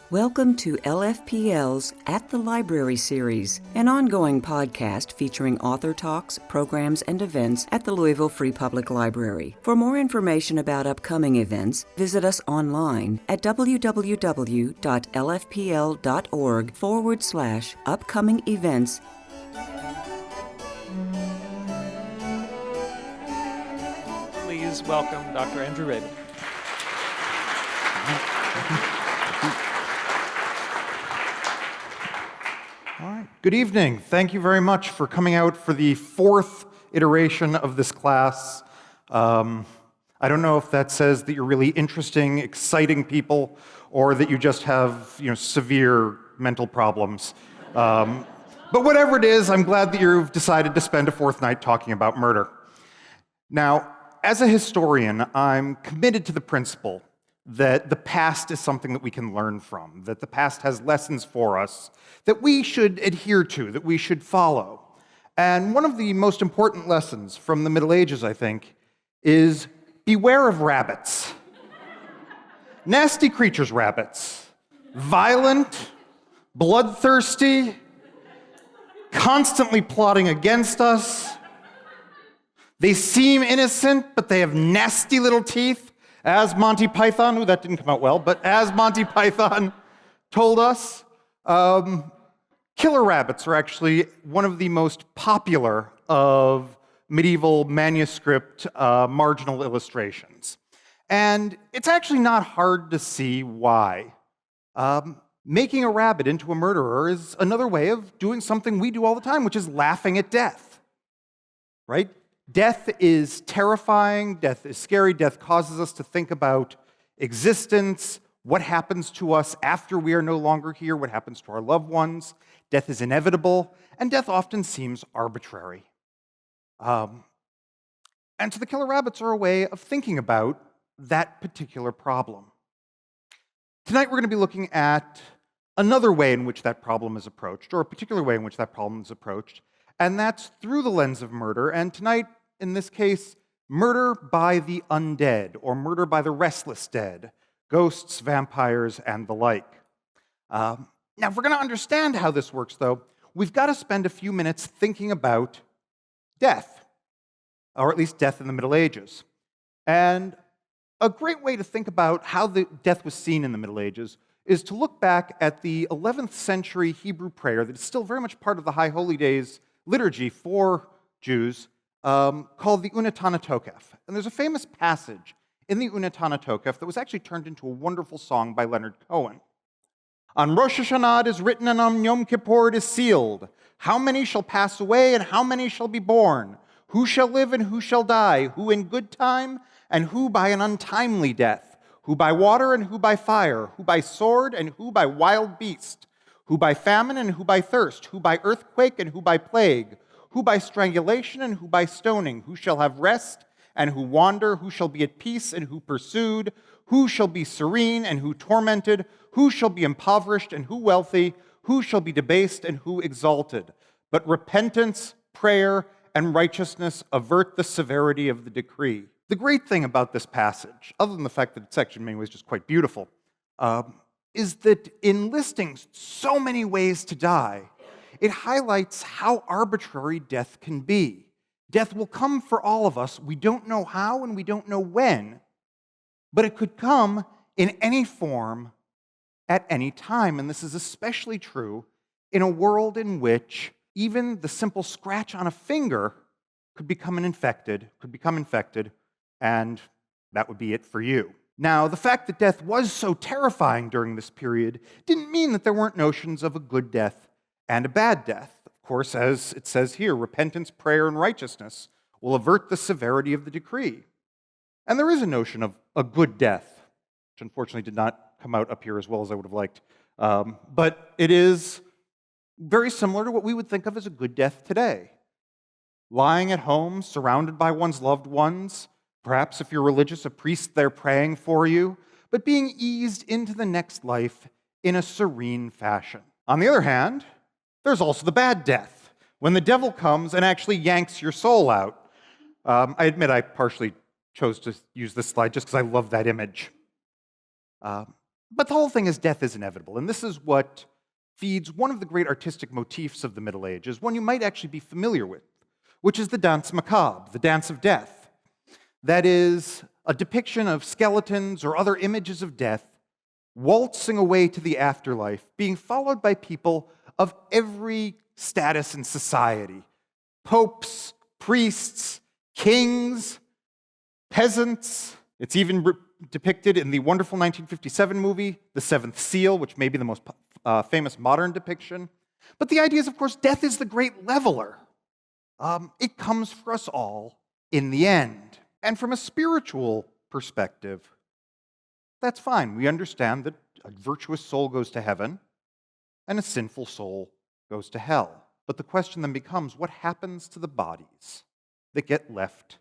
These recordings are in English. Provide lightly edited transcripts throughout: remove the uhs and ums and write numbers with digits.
Welcome to LFPL's At the Library series, an ongoing podcast featuring author talks, programs, and events at the Louisville Free Public Library. For more information about upcoming events, visit us online at www.lfpl.org/upcoming events. Please welcome Dr. Andrew Rabin. All right. Good evening. Thank you very much for coming out for the fourth iteration of this class. I don't know if that says that you're really interesting, exciting people, or that you just have, severe mental problems. But whatever it is, I'm glad that you've decided to spend a fourth night talking about murder. Now, as a historian, I'm committed to the principle that the past is something that we can learn from, that the past has lessons for us that we should adhere to, that we should follow. And one of the most important lessons from the Middle Ages, I think, is beware of rabbits. Nasty creatures, rabbits. Violent, bloodthirsty, constantly plotting against us. They seem innocent, but they have nasty little teeth. As Monty Python, that didn't come out well, but as Monty Python told us, killer rabbits are actually one of the most popular of medieval manuscript marginal illustrations. And it's actually not hard to see why. Making a rabbit into a murderer is another way of doing something we do all the time, which is laughing at death, right? Death is terrifying, death is scary, death causes us to think about existence, what happens to us after we are no longer here, what happens to our loved ones. Death is inevitable, and death often seems arbitrary. And so the killer rabbits are a way of thinking about that particular problem. Tonight we're going to be looking at another way in which that problem is approached, or a particular way in which that problem is approached, and that's through the lens of murder. And tonight, in this case, murder by the undead, or murder by the restless dead, ghosts, vampires, and the like. Now, if we're going to understand how this works, though, we've got to spend a few minutes thinking about death, or at least death in the Middle Ages. And a great way to think about how the death was seen in the Middle Ages is to look back at the 11th century Hebrew prayer that is still very much part of the High Holy Days liturgy for Jews, called the Unatana Tokef. And there's a famous passage in the Unatana Tokef that was actually turned into a wonderful song by Leonard Cohen. On Rosh Hashanah it is written, and on Yom Kippur it is sealed. How many shall pass away, and how many shall be born? Who shall live, and who shall die? Who in good time, and who by an untimely death? Who by water, and who by fire? Who by sword, and who by wild beast? Who by famine, and who by thirst? Who by earthquake, and who by plague? Who by strangulation, and who by stoning? Who shall have rest, and who wander? Who shall be at peace, and who pursued? Who shall be serene, and who tormented? Who shall be impoverished, and who wealthy? Who shall be debased, and who exalted? But repentance, prayer, and righteousness avert the severity of the decree. The great thing about this passage, other than the fact that it's actually in many ways just quite beautiful, is that in listing so many ways to die, it highlights how arbitrary death can be. Death will come for all of us. We don't know how and we don't know when, but it could come in any form at any time. And this is especially true in a world in which even the simple scratch on a finger could become infected, and that would be it for you. Now, the fact that death was so terrifying during this period didn't mean that there weren't notions of a good death and a bad death. Of course, as it says here, repentance, prayer, and righteousness will avert the severity of the decree. And there is a notion of a good death, which unfortunately did not come out up here as well as I would have liked. But it is very similar to what we would think of as a good death today. Lying at home, surrounded by one's loved ones, perhaps if you're religious, a priest there praying for you, but being eased into the next life in a serene fashion. On the other hand, there's also the bad death, when the devil comes and actually yanks your soul out. I admit I partially chose to use this slide just because I love that image. But the whole thing is death is inevitable, and this is what feeds one of the great artistic motifs of the Middle Ages, one you might actually be familiar with, which is the danse macabre, the dance of death. That is a depiction of skeletons or other images of death waltzing away to the afterlife, being followed by people of every status in society: popes, priests, kings, peasants. It's even depicted in the wonderful 1957 movie, The Seventh Seal, which may be the most famous modern depiction. But the idea is, of course, death is the great leveler. It comes for us all in the end. And from a spiritual perspective, that's fine. We understand that a virtuous soul goes to heaven and a sinful soul goes to hell. But the question then becomes, what happens to the bodies that get left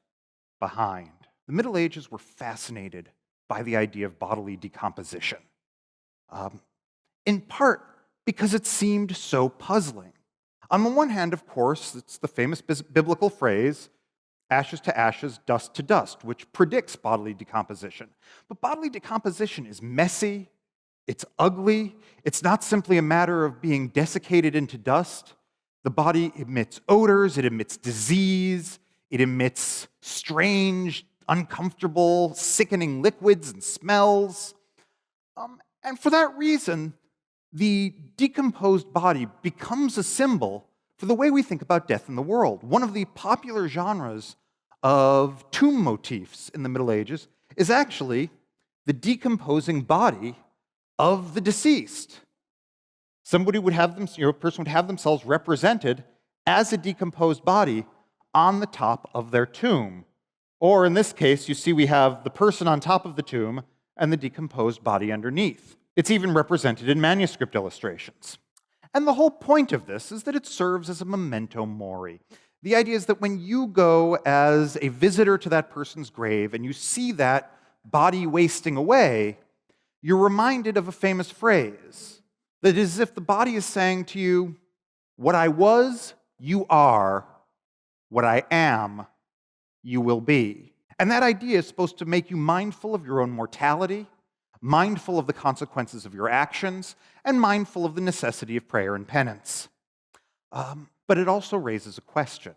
behind? The Middle Ages were fascinated by the idea of bodily decomposition, in part because it seemed so puzzling. On the one hand, of course, it's the famous biblical phrase, ashes to ashes, dust to dust, which predicts bodily decomposition. But bodily decomposition is messy, it's ugly, it's not simply a matter of being desiccated into dust. The body emits odors, it emits disease, it emits strange, uncomfortable, sickening liquids and smells. And for that reason, the decomposed body becomes a symbol for the way we think about death in the world. One of the popular genres of tomb motifs in the Middle Ages is actually the decomposing body of the deceased. Somebody would have them, a person would have themselves represented as a decomposed body on the top of their tomb. Or in this case, you see we have the person on top of the tomb and the decomposed body underneath. It's even represented in manuscript illustrations. And the whole point of this is that it serves as a memento mori. The idea is that when you go as a visitor to that person's grave and you see that body wasting away, you're reminded of a famous phrase that is as if the body is saying to you, what I was, you are. What I am, you will be. And that idea is supposed to make you mindful of your own mortality, mindful of the consequences of your actions, and mindful of the necessity of prayer and penance. But it also raises a question.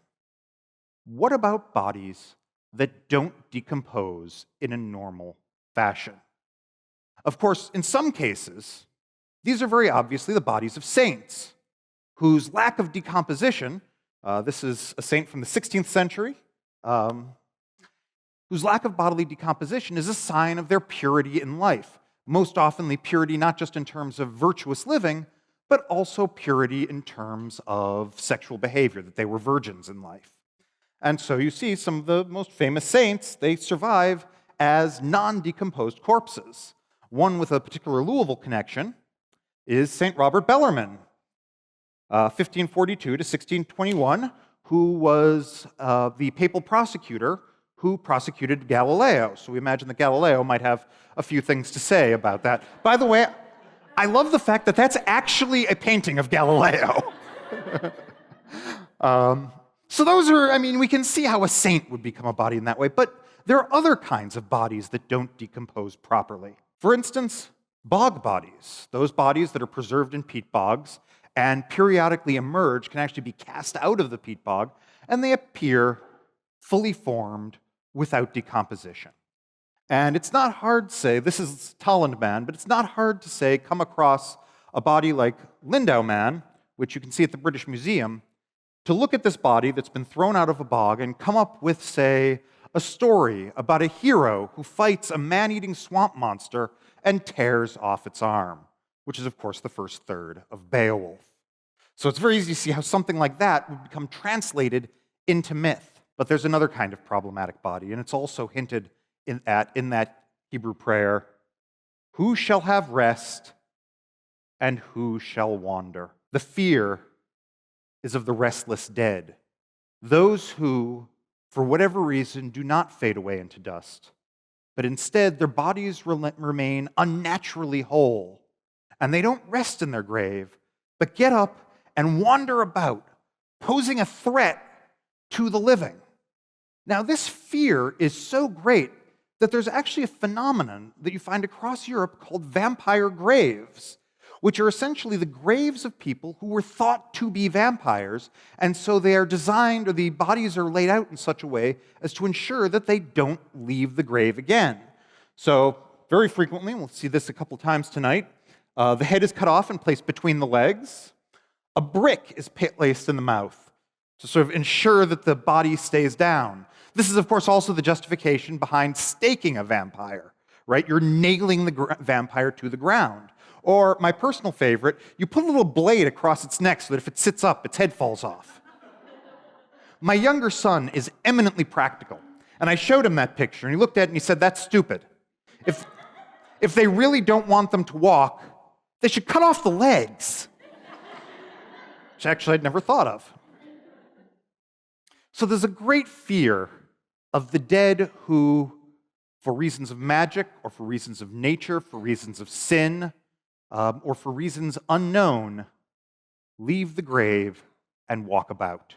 What about bodies that don't decompose in a normal fashion? Of course, in some cases, these are very obviously the bodies of saints, whose lack of decomposition, this is a saint from the 16th century, whose lack of bodily decomposition is a sign of their purity in life. Most often the purity not just in terms of virtuous living, but also purity in terms of sexual behavior, that they were virgins in life. And so you see some of the most famous saints, they survive as non-decomposed corpses. One with a particular Louisville connection is St. Robert Bellarmine, 1542 to 1621, who was the papal prosecutor who prosecuted Galileo. So we imagine that Galileo might have a few things to say about that. By the way, I love the fact that that's actually a painting of Galileo. So those are, we can see how a saint would become a body in that way, but there are other kinds of bodies that don't decompose properly. For instance, bog bodies, those bodies that are preserved in peat bogs and periodically emerge, can actually be cast out of the peat bog, and they appear fully formed without decomposition. And it's not hard to say, this is Tolland Man, but it's not hard to say, come across a body like Lindau Man, which you can see at the British Museum, to look at this body that's been thrown out of a bog and come up with, say, a story about a hero who fights a man-eating swamp monster and tears off its arm, which is, of course, the first third of Beowulf. So it's very easy to see how something like that would become translated into myth. But there's another kind of problematic body, and it's also hinted in that Hebrew prayer, who shall have rest and who shall wander? The fear is of the restless dead, those who, for whatever reason, do not fade away into dust, but instead their bodies remain unnaturally whole, and they don't rest in their grave, but get up and wander about, posing a threat to the living. Now, this fear is so great that there's actually a phenomenon that you find across Europe called vampire graves, which are essentially the graves of people who were thought to be vampires, and so they are designed, or the bodies are laid out in such a way as to ensure that they don't leave the grave again. So, very frequently, we'll see this a couple times tonight, the head is cut off and placed between the legs. A brick is placed in the mouth to sort of ensure that the body stays down. This is, of course, also the justification behind staking a vampire, right? You're nailing the vampire to the ground. Or, my personal favorite, you put a little blade across its neck so that if it sits up, its head falls off. My younger son is eminently practical, and I showed him that picture, and he looked at it and he said, "That's stupid. If they really don't want them to walk, they should cut off the legs." Which actually I'd never thought of. So there's a great fear of the dead who, for reasons of magic, or for reasons of nature, for reasons of sin, or for reasons unknown, leave the grave and walk about.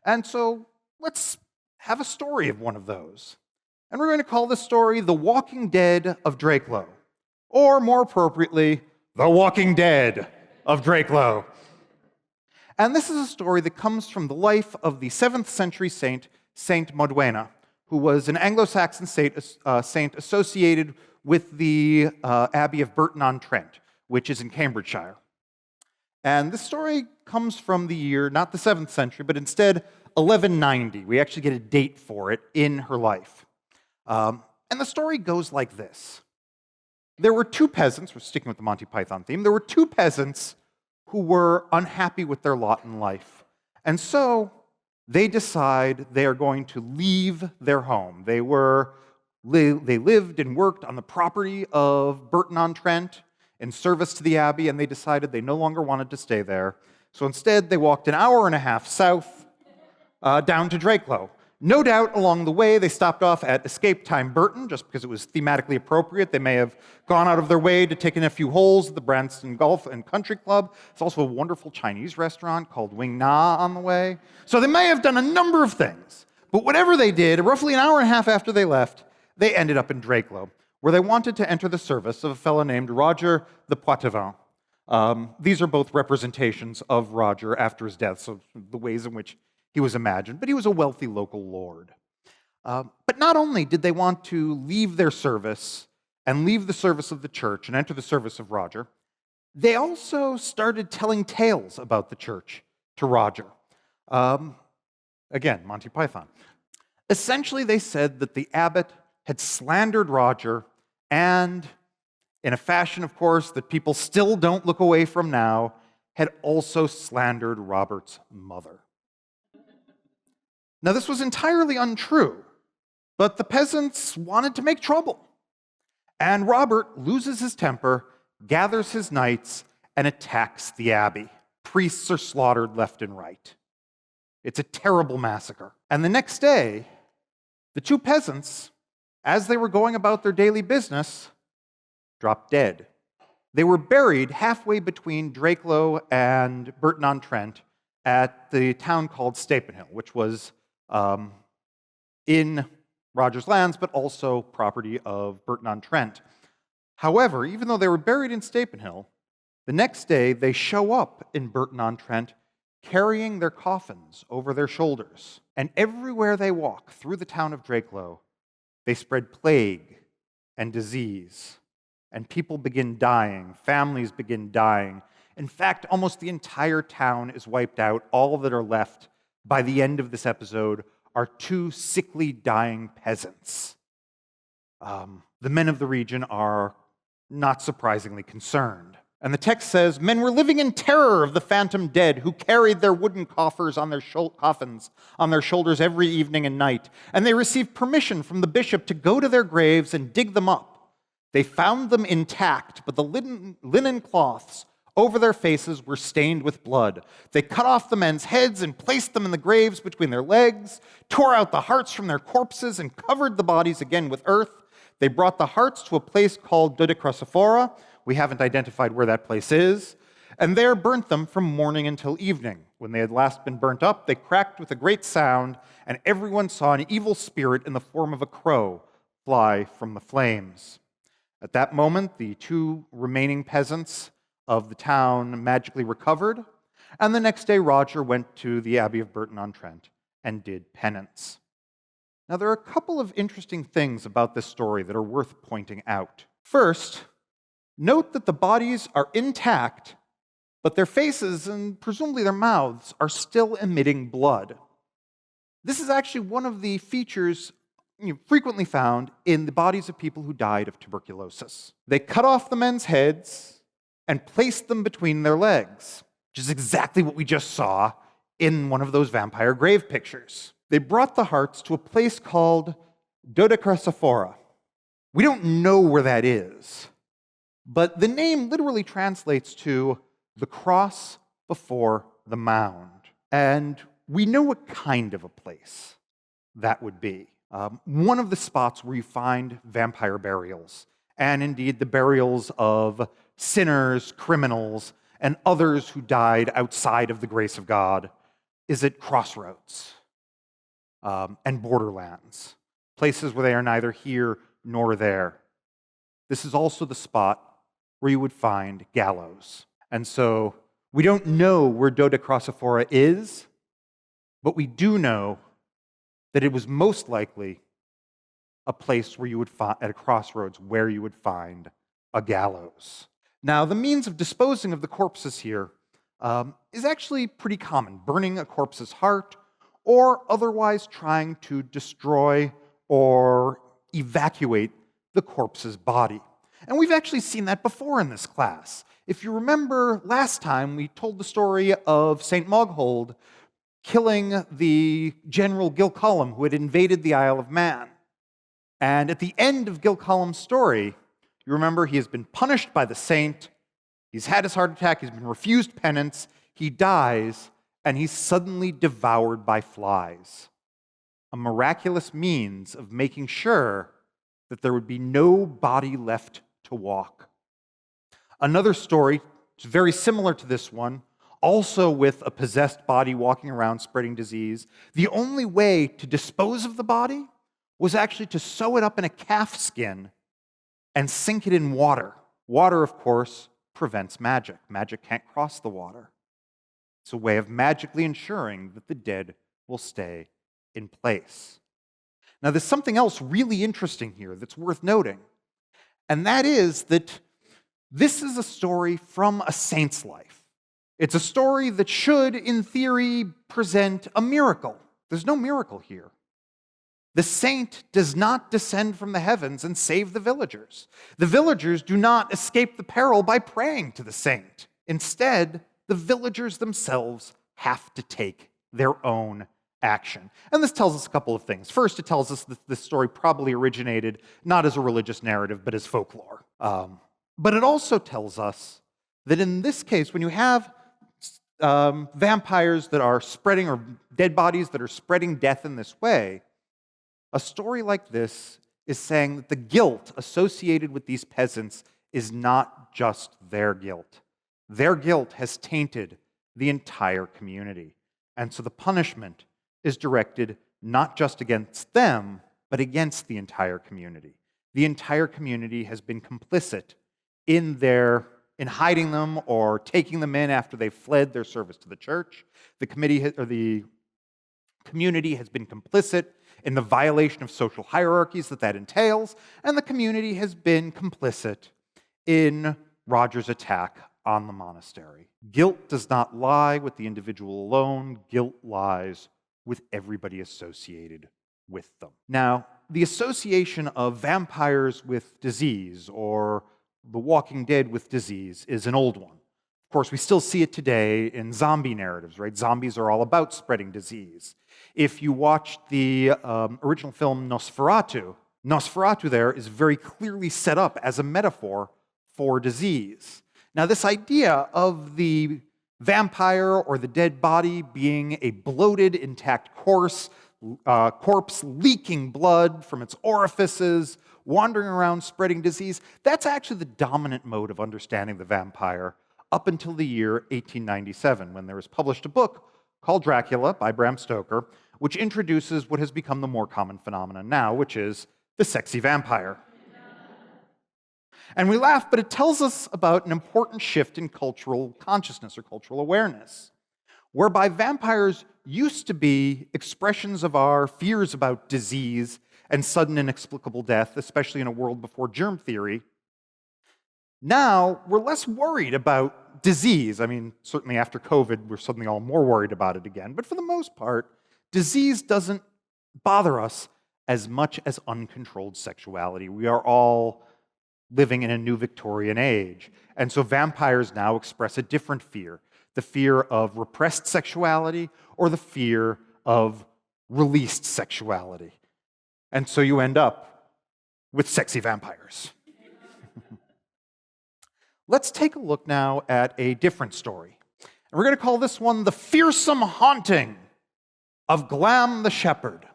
And so let's have a story of one of those. And we're going to call this story The Walking Dead of Drakelow, or more appropriately, The Walking Dead of Drakelow. And this is a story that comes from the life of the 7th century saint, Saint Modwena, who was an Anglo-Saxon saint associated with the Abbey of Burton-on-Trent, which is in Cambridgeshire. And this story comes from the year, not the 7th century, but instead 1190. We actually get a date for it in her life. And the story goes like this. There were two peasants, we're sticking with the Monty Python theme, there were two peasants who were unhappy with their lot in life. And so they decide they are going to leave their home. They lived and worked on the property of Burton-on-Trent in service to the abbey, and they decided they no longer wanted to stay there. So instead, they walked an hour and a half south down to Drakelow. No doubt along the way, they stopped off at Escape Time Burton, just because it was thematically appropriate. They may have gone out of their way to take in a few holes at the Branston Golf and Country Club. It's also a wonderful Chinese restaurant called Wing Na on the way. So they may have done a number of things. But whatever they did, roughly an hour and a half after they left, they ended up in Drakelow, where they wanted to enter the service of a fellow named Roger the Poitevin. These are both representations of Roger after his death, so the ways in which he was imagined, but he was a wealthy local lord. But not only did they want to leave their service and leave the service of the church and enter the service of Roger, they also started telling tales about the church to Roger. Again, Monty Python. Essentially, they said that the abbot had slandered Roger and, in a fashion, of course, that people still don't look away from now, had also slandered Robert's mother. Now, this was entirely untrue, but the peasants wanted to make trouble. And Robert loses his temper, gathers his knights, and attacks the abbey. Priests are slaughtered left and right. It's a terrible massacre. And the next day, the two peasants, as they were going about their daily business, dropped dead. They were buried halfway between Drakelow and Burton-on-Trent at the town called Stapenhill, which was in Roger's lands, but also property of Burton-on-Trent. However, even though they were buried in Stapenhill, the next day they show up in Burton-on-Trent carrying their coffins over their shoulders. And everywhere they walk through the town of Drakelow, they spread plague and disease. And people begin dying, families begin dying. In fact, almost the entire town is wiped out. All that are left by the end of this episode are two sickly, dying peasants. The men of the region are not surprisingly concerned. And the text says, "Men were living in terror of the phantom dead who carried their wooden coffins on their shoulders every evening and night. And they received permission from the bishop to go to their graves and dig them up. They found them intact, but the linen cloths over their faces were stained with blood. They cut off the men's heads and placed them in the graves between their legs, tore out the hearts from their corpses and covered the bodies again with earth. They brought the hearts to a place called Dodecrosophora. We haven't identified where that place is. And there burnt them from morning until evening. When they had last been burnt up, they cracked with a great sound, and everyone saw an evil spirit in the form of a crow fly from the flames. At that moment, the two remaining peasants of the town magically recovered, and the next day Roger went to the Abbey of Burton-on-Trent and did penance. Now, there are a couple of interesting things about this story that are worth pointing out. First, note that the bodies are intact, but their faces and presumably their mouths are still emitting blood. This is actually one of the features frequently found in the bodies of people who died of tuberculosis. They cut off the men's heads and placed them between their legs, which is exactly what we just saw in one of those vampire grave pictures. They brought the hearts to a place called Dodecrasophora. We don't know where that is, but the name literally translates to the cross before the mound. And we know what kind of a place that would be. One of the spots where you find vampire burials, and indeed the burials of sinners, criminals, and others who died outside of the grace of God, is at crossroads and borderlands, places where they are neither here nor there. This is also the spot where you would find gallows. And so we don't know where Dodecrasophora is, but we do know that it was most likely a place where you would find, at a crossroads, where you would find a gallows. Now, the means of disposing of the corpses here is actually pretty common, burning a corpse's heart or otherwise trying to destroy or evacuate the corpse's body. And we've actually seen that before in this class. If you remember last time, we told the story of St. Moghold killing the general Gilcolum who had invaded the Isle of Man. And at the end of Gilcolum's story, you remember he has been punished by the saint, he's had his heart attack, he's been refused penance, he dies, and he's suddenly devoured by flies. A miraculous means of making sure that there would be no body left to walk. Another story, very similar to this one, also with a possessed body walking around spreading disease. The only way to dispose of the body was actually to sew it up in a calf skin and sink it in water. Water, of course, prevents magic. Magic can't cross the water. It's a way of magically ensuring that the dead will stay in place. Now, there's something else really interesting here that's worth noting, and that is that this is a story from a saint's life. It's a story that should, in theory, present a miracle. There's no miracle here. The saint does not descend from the heavens and save the villagers. The villagers do not escape the peril by praying to the saint. Instead, the villagers themselves have to take their own action. And this tells us a couple of things. First, it tells us that this story probably originated not as a religious narrative, but as folklore. But it also tells us that in this case, when you have vampires that are spreading, or dead bodies that are spreading death in this way, a story like this is saying that the guilt associated with these peasants is not just their guilt. Their guilt has tainted the entire community. And so the punishment is directed not just against them, but against the entire community. The entire community has been complicit in hiding them or taking them in after they've fled their service to the church. The community has been complicit in the violation of social hierarchies that entails, and the community has been complicit in Roger's attack on the monastery. Guilt does not lie with the individual alone. Guilt lies with everybody associated with them. Now, the association of vampires with disease or the Walking Dead with disease is an old one. Of course, we still see it today in zombie narratives, right? Zombies are all about spreading disease. If you watched the original film Nosferatu, Nosferatu there is very clearly set up as a metaphor for disease. Now, this idea of the vampire or the dead body being a bloated, intact corpse leaking blood from its orifices, wandering around spreading disease, that's actually the dominant mode of understanding the vampire up until the year 1897, when there was published a book called Dracula by Bram Stoker, which introduces what has become the more common phenomenon now, which is the sexy vampire. And we laugh, but it tells us about an important shift in cultural consciousness or cultural awareness, whereby vampires used to be expressions of our fears about disease and sudden inexplicable death, especially in a world before germ theory. Now, we're less worried about disease. I mean, certainly after COVID, we're suddenly all more worried about it again. But for the most part, disease doesn't bother us as much as uncontrolled sexuality. We are all living in a new Victorian age. And so vampires now express a different fear, the fear of repressed sexuality or the fear of released sexuality. And so you end up with sexy vampires. Let's take a look now at a different story. And we're going to call this one The Fearsome Haunting of Glam the Shepherd.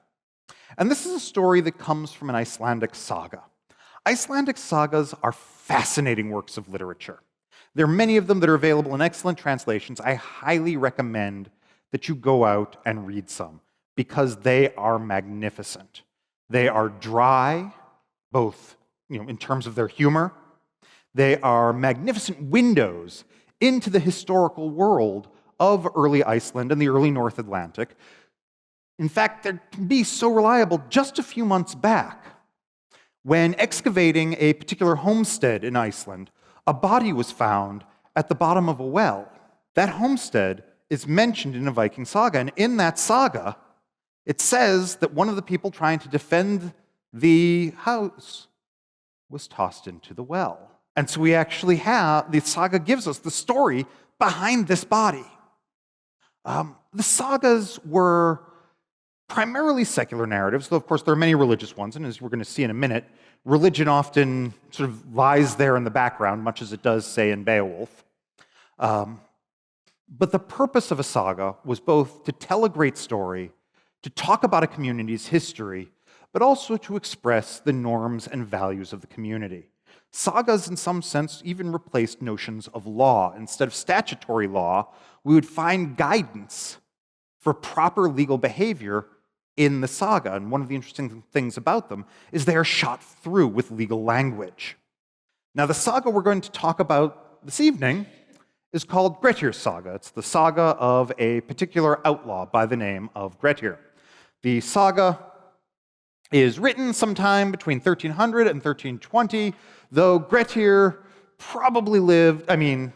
And this is a story that comes from an Icelandic saga. Icelandic sagas are fascinating works of literature. There are many of them that are available in excellent translations. I highly recommend that you go out and read some because they are magnificent. They are dry, both in terms of their humor. They are magnificent windows into the historical world of early Iceland and the early North Atlantic. In fact, they can be so reliable. Just a few months back, when excavating a particular homestead in Iceland, a body was found at the bottom of a well. That homestead is mentioned in a Viking saga, and in that saga, it says that one of the people trying to defend the house was tossed into the well. And so we actually have, the saga gives us the story behind this body. The sagas were primarily secular narratives, though of course there are many religious ones, and as we're going to see in a minute, religion often sort of lies there in the background, much as it does, say, in Beowulf. But the purpose of a saga was both to tell a great story, to talk about a community's history, but also to express the norms and values of the community. Sagas, in some sense, even replaced notions of law. Instead of statutory law, we would find guidance for proper legal behavior in the saga. And one of the interesting things about them is they are shot through with legal language. Now, the saga we're going to talk about this evening is called Grettir's Saga. It's the saga of a particular outlaw by the name of Grettir. The saga is written sometime between 1300 and 1320, though Grettir probably lived, of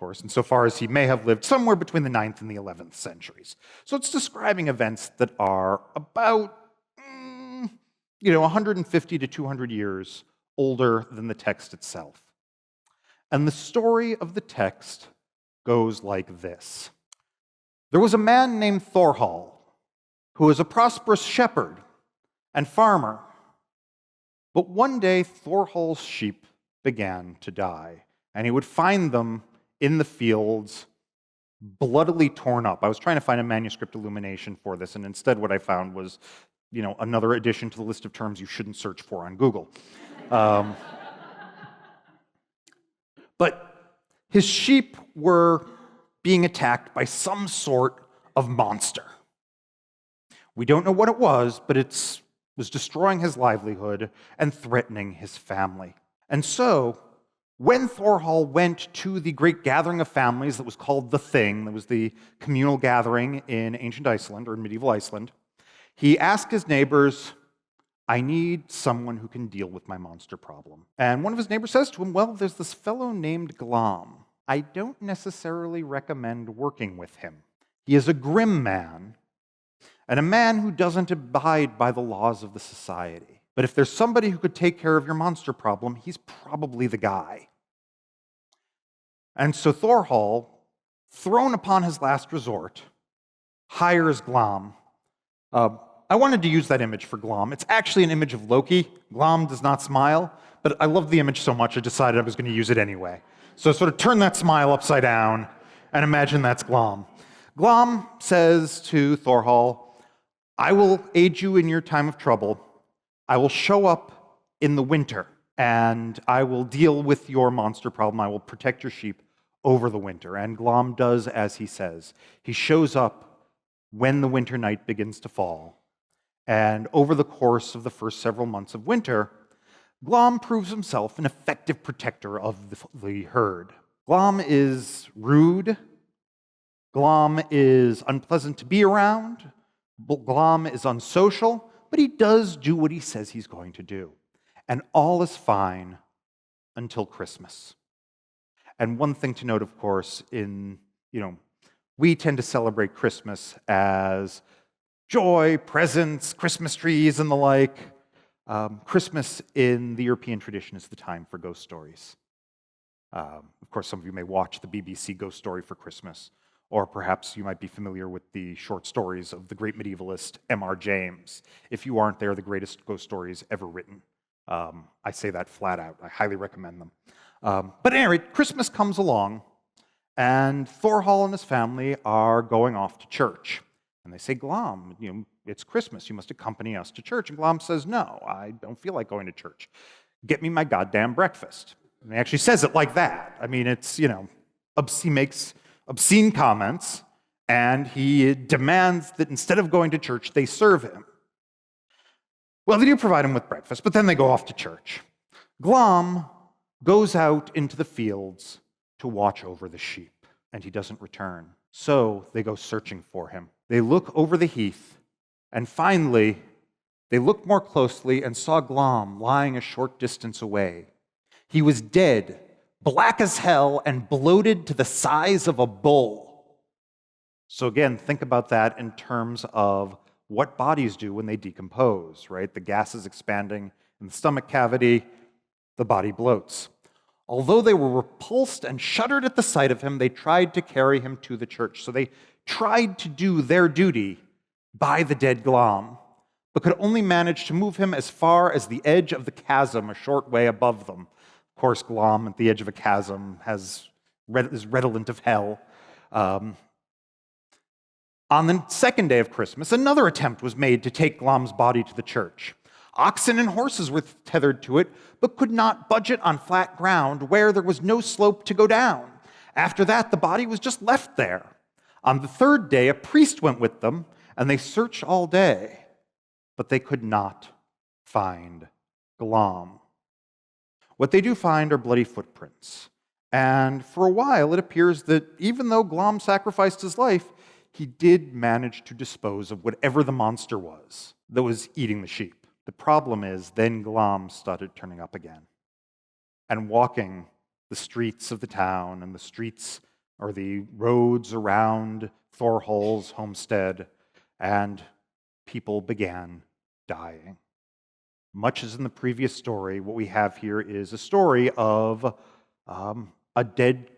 course, insofar as he may have lived somewhere between the 9th and the 11th centuries. So it's describing events that are about, 150 to 200 years older than the text itself. And the story of the text goes like this. There was a man named Thorhall, who was a prosperous shepherd and farmer. But one day, Thorhall's sheep began to die, and he would find them in the fields, bloodily torn up. I was trying to find a manuscript illumination for this, and instead what I found was, another addition to the list of terms you shouldn't search for on Google. But his sheep were being attacked by some sort of monster. We don't know what it was, but it was destroying his livelihood and threatening his family. And so, when Thorhall went to the great gathering of families that was called the Thing, that was the communal gathering in ancient Iceland, or in medieval Iceland, he asked his neighbors, I need someone who can deal with my monster problem. And one of his neighbors says to him, well, there's this fellow named Glam. I don't necessarily recommend working with him. He is a grim man, and a man who doesn't abide by the laws of the society. But if there's somebody who could take care of your monster problem, he's probably the guy. And so Thorhall, thrown upon his last resort, hires Glam. I wanted to use that image for Glam. It's actually an image of Loki. Glam does not smile, but I love the image so much I decided I was going to use it anyway. So sort of turn that smile upside down and imagine that's Glam. Glam says to Thorhall, I will aid you in your time of trouble. I will show up in the winter, and I will deal with your monster problem. I will protect your sheep over the winter. And Glam does as he says. He shows up when the winter night begins to fall, And over the course of the first several months of winter, Glom proves himself an effective protector of the herd. Glom is rude. Glom is unpleasant to be around. Glom is unsocial, but he does do what he says he's going to do. And all is fine until Christmas. And one thing to note, of course, we tend to celebrate Christmas as joy, presents, Christmas trees, and the like. Christmas in the European tradition is the time for ghost stories. Of course, some of you may watch the BBC Ghost Story for Christmas, or perhaps you might be familiar with the short stories of the great medievalist M.R. James. If you aren't, they're the greatest ghost stories ever written. I say that flat out. I highly recommend them. But at any rate, Christmas comes along, and Thorhall and his family are going off to church. And they say, Glom, it's Christmas. You must accompany us to church. And Glom says, no, I don't feel like going to church. Get me my goddamn breakfast. And he actually says it like that. I mean, it's, he makes obscene comments, and he demands that instead of going to church, they serve him. Well, they do provide him with breakfast, but then they go off to church. Glom goes out into the fields to watch over the sheep, and he doesn't return. So they go searching for him. They look over the heath, and finally, they looked more closely and saw Glom lying a short distance away. He was dead, black as hell, and bloated to the size of a bull. So again, think about that in terms of what bodies do when they decompose, right? The gas is expanding in the stomach cavity, the body bloats. Although they were repulsed and shuddered at the sight of him, they tried to carry him to the church. So they tried to do their duty by the dead Glom, but could only manage to move him as far as the edge of the chasm a short way above them. Of course, Glom at the edge of a chasm is redolent of hell. On the second day of Christmas, another attempt was made to take Glom's body to the church. Oxen and horses were tethered to it, but could not budget on flat ground where there was no slope to go down. After that, the body was just left there. On the third day, a priest went with them, and they searched all day, but they could not find Glom. What they do find are bloody footprints. And for a while, it appears that even though Glom sacrificed his life, he did manage to dispose of whatever the monster was that was eating the sheep. The problem is, then Glom started turning up again and walking the streets of the town and the streets or the roads around Thorhall's homestead, and people began dying. Much as in the previous story, what we have here is a story of a dead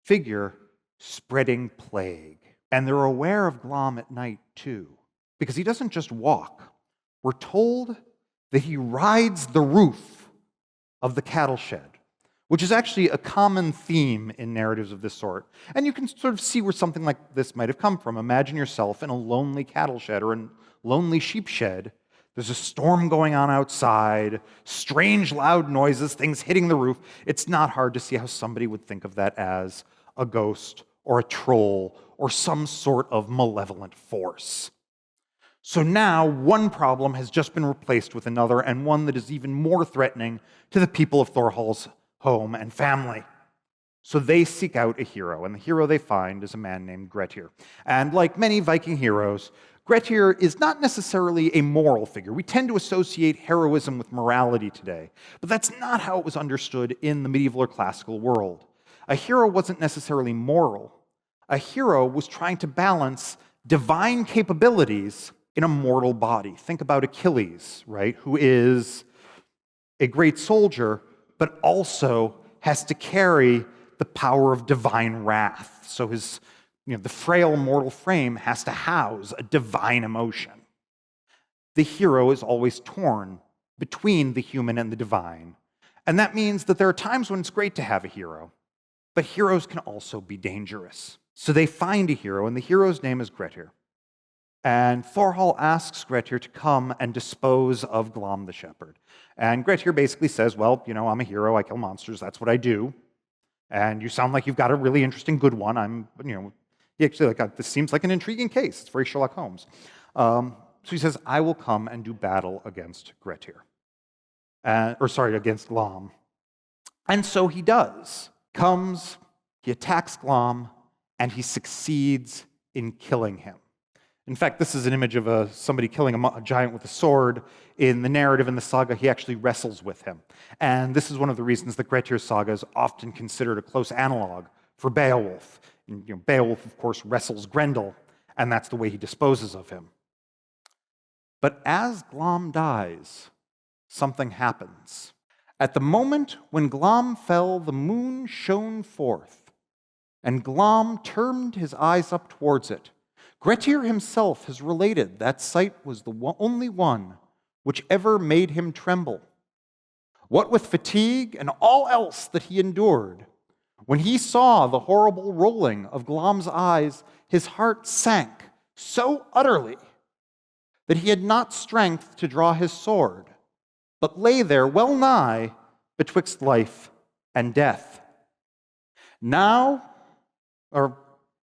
figure spreading plague. And they're aware of Glom at night, too, because he doesn't just walk. We're told that he rides the roof of the cattle shed, which is actually a common theme in narratives of this sort. And you can sort of see where something like this might have come from. Imagine yourself in a lonely cattle shed or a lonely sheep shed. There's a storm going on outside, strange loud noises, things hitting the roof. It's not hard to see how somebody would think of that as a ghost or a troll or some sort of malevolent force. So now one problem has just been replaced with another, and one that is even more threatening to the people of Thorhall's home and family. So they seek out a hero, and the hero they find is a man named Grettir. And like many Viking heroes, Grettir is not necessarily a moral figure. We tend to associate heroism with morality today, but that's not how it was understood in the medieval or classical world. A hero wasn't necessarily moral. A hero was trying to balance divine capabilities in a mortal body. Think about Achilles, right, who is a great soldier, but also has to carry the power of divine wrath. So his, the frail mortal frame has to house a divine emotion. The hero is always torn between the human and the divine. And that means that there are times when it's great to have a hero, but heroes can also be dangerous. So they find a hero, and the hero's name is Grettir. And Thorhall asks Grettir to come and dispose of Glom the shepherd. And Grettir basically says, well, I'm a hero, I kill monsters, that's what I do. And you sound like you've got a really interesting good one. He actually, this seems like an intriguing case. It's very Sherlock Holmes. So he says, I will come and do battle against Grettir. Against Glom. And so he does. Comes, he attacks Glom, and he succeeds in killing him. In fact, this is an image of somebody killing a giant with a sword. In the narrative in the saga, he actually wrestles with him. And this is one of the reasons that Grettir's saga is often considered a close analog for Beowulf. And, Beowulf, of course, wrestles Grendel, and that's the way he disposes of him. But as Glom dies, something happens. At the moment when Glom fell, the moon shone forth, and Glom turned his eyes up towards it. Grettir himself has related that sight was the only one which ever made him tremble. What with fatigue and all else that he endured, when he saw the horrible rolling of Glom's eyes, his heart sank so utterly that he had not strength to draw his sword, but lay there well nigh betwixt life and death.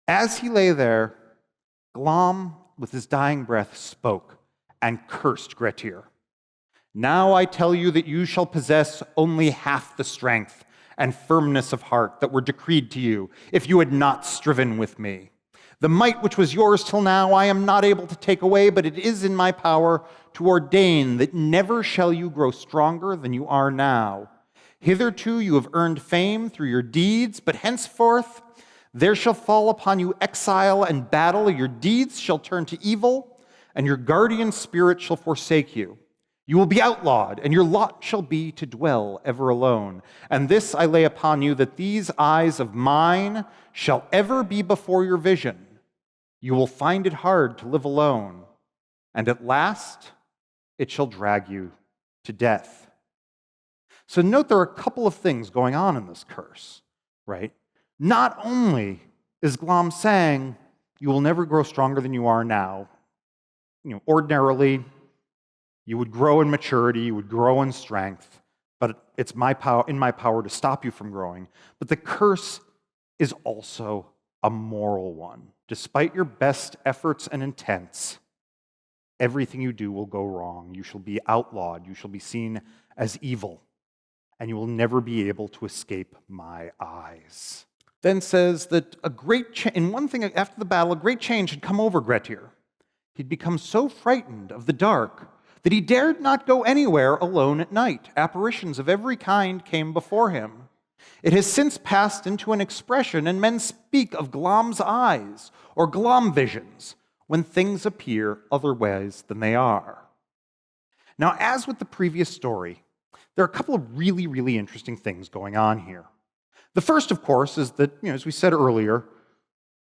As he lay there, Glom, with his dying breath, spoke and cursed Grettir. Now I tell you that you shall possess only half the strength and firmness of heart that were decreed to you if you had not striven with me. The might which was yours till now I am not able to take away, but it is in my power to ordain that never shall you grow stronger than you are now. Hitherto you have earned fame through your deeds, but henceforth there shall fall upon you exile and battle. Your deeds shall turn to evil, and your guardian spirit shall forsake you. You will be outlawed, and your lot shall be to dwell ever alone. And this I lay upon you, that these eyes of mine shall ever be before your vision. You will find it hard to live alone, and at last it shall drag you to death. So note there are a couple of things going on in this curse, right? Not only is Glom saying, you will never grow stronger than you are now. Ordinarily, you would grow in maturity, you would grow in strength, but it's in my power to stop you from growing. But the curse is also a moral one. Despite your best efforts and intents, everything you do will go wrong. You shall be outlawed, you shall be seen as evil, and you will never be able to escape my eyes. Then says that in one thing after the battle, a great change had come over Grettir. He'd become so frightened of the dark that he dared not go anywhere alone at night. Apparitions of every kind came before him. It has since passed into an expression, and men speak of Glom's eyes or Glom visions when things appear otherwise than they are. Now, as with the previous story, there are a couple of really, really interesting things going on here. The first, of course, is that, as we said earlier,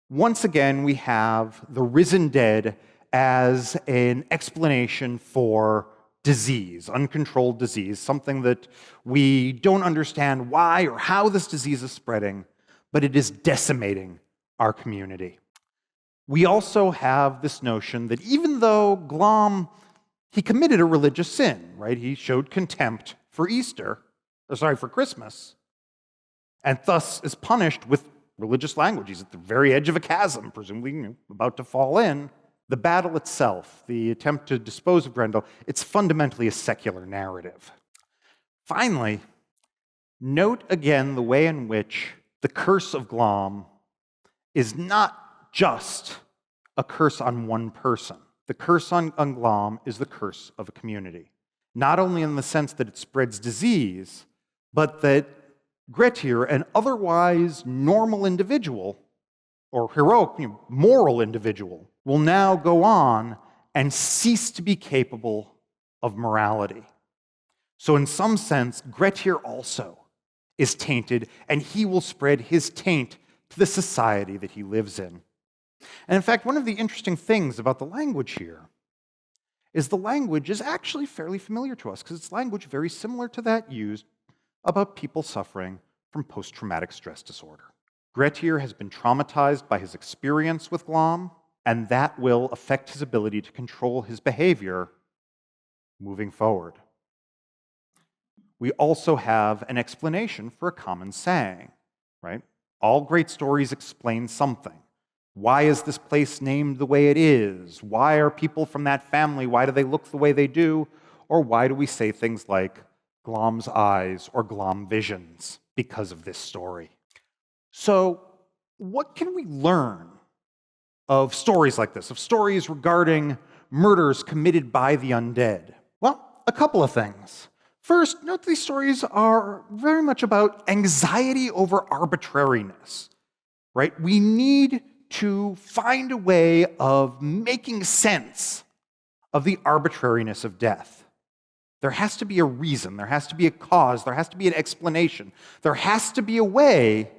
once again we have the risen dead as an explanation for disease, uncontrolled disease, something that we don't understand why or how this disease is spreading, but it is decimating our community. We also have this notion that even though Glom, he committed a religious sin, right? He showed contempt for for Christmas, and thus is punished with religious language. He's at the very edge of a chasm, presumably about to fall in. The battle itself, the attempt to dispose of Grendel, it's fundamentally a secular narrative. Finally, note again the way in which the curse of Glom is not just a curse on one person. The curse on Glom is the curse of a community. Not only in the sense that it spreads disease, but that Grettir, an otherwise normal individual, or heroic, moral individual, will now go on and cease to be capable of morality. So in some sense, Grettir also is tainted, and he will spread his taint to the society that he lives in. And in fact, one of the interesting things about the language here is the language is actually fairly familiar to us, because it's language very similar to that used about people suffering from post-traumatic stress disorder. Grettir has been traumatized by his experience with Glom, and that will affect his ability to control his behavior moving forward. We also have an explanation for a common saying, right? All great stories explain something. Why is this place named the way it is? Why are people from that family, why do they look the way they do? Or why do we say things like Glom's eyes or Glom visions because of this story? So, what can we learn of stories like this, of stories regarding murders committed by the undead? Well, a couple of things. First, note these stories are very much about anxiety over arbitrariness, right? We need to find a way of making sense of the arbitrariness of death. There has to be a reason, there has to be a cause, there has to be an explanation. There has to be a way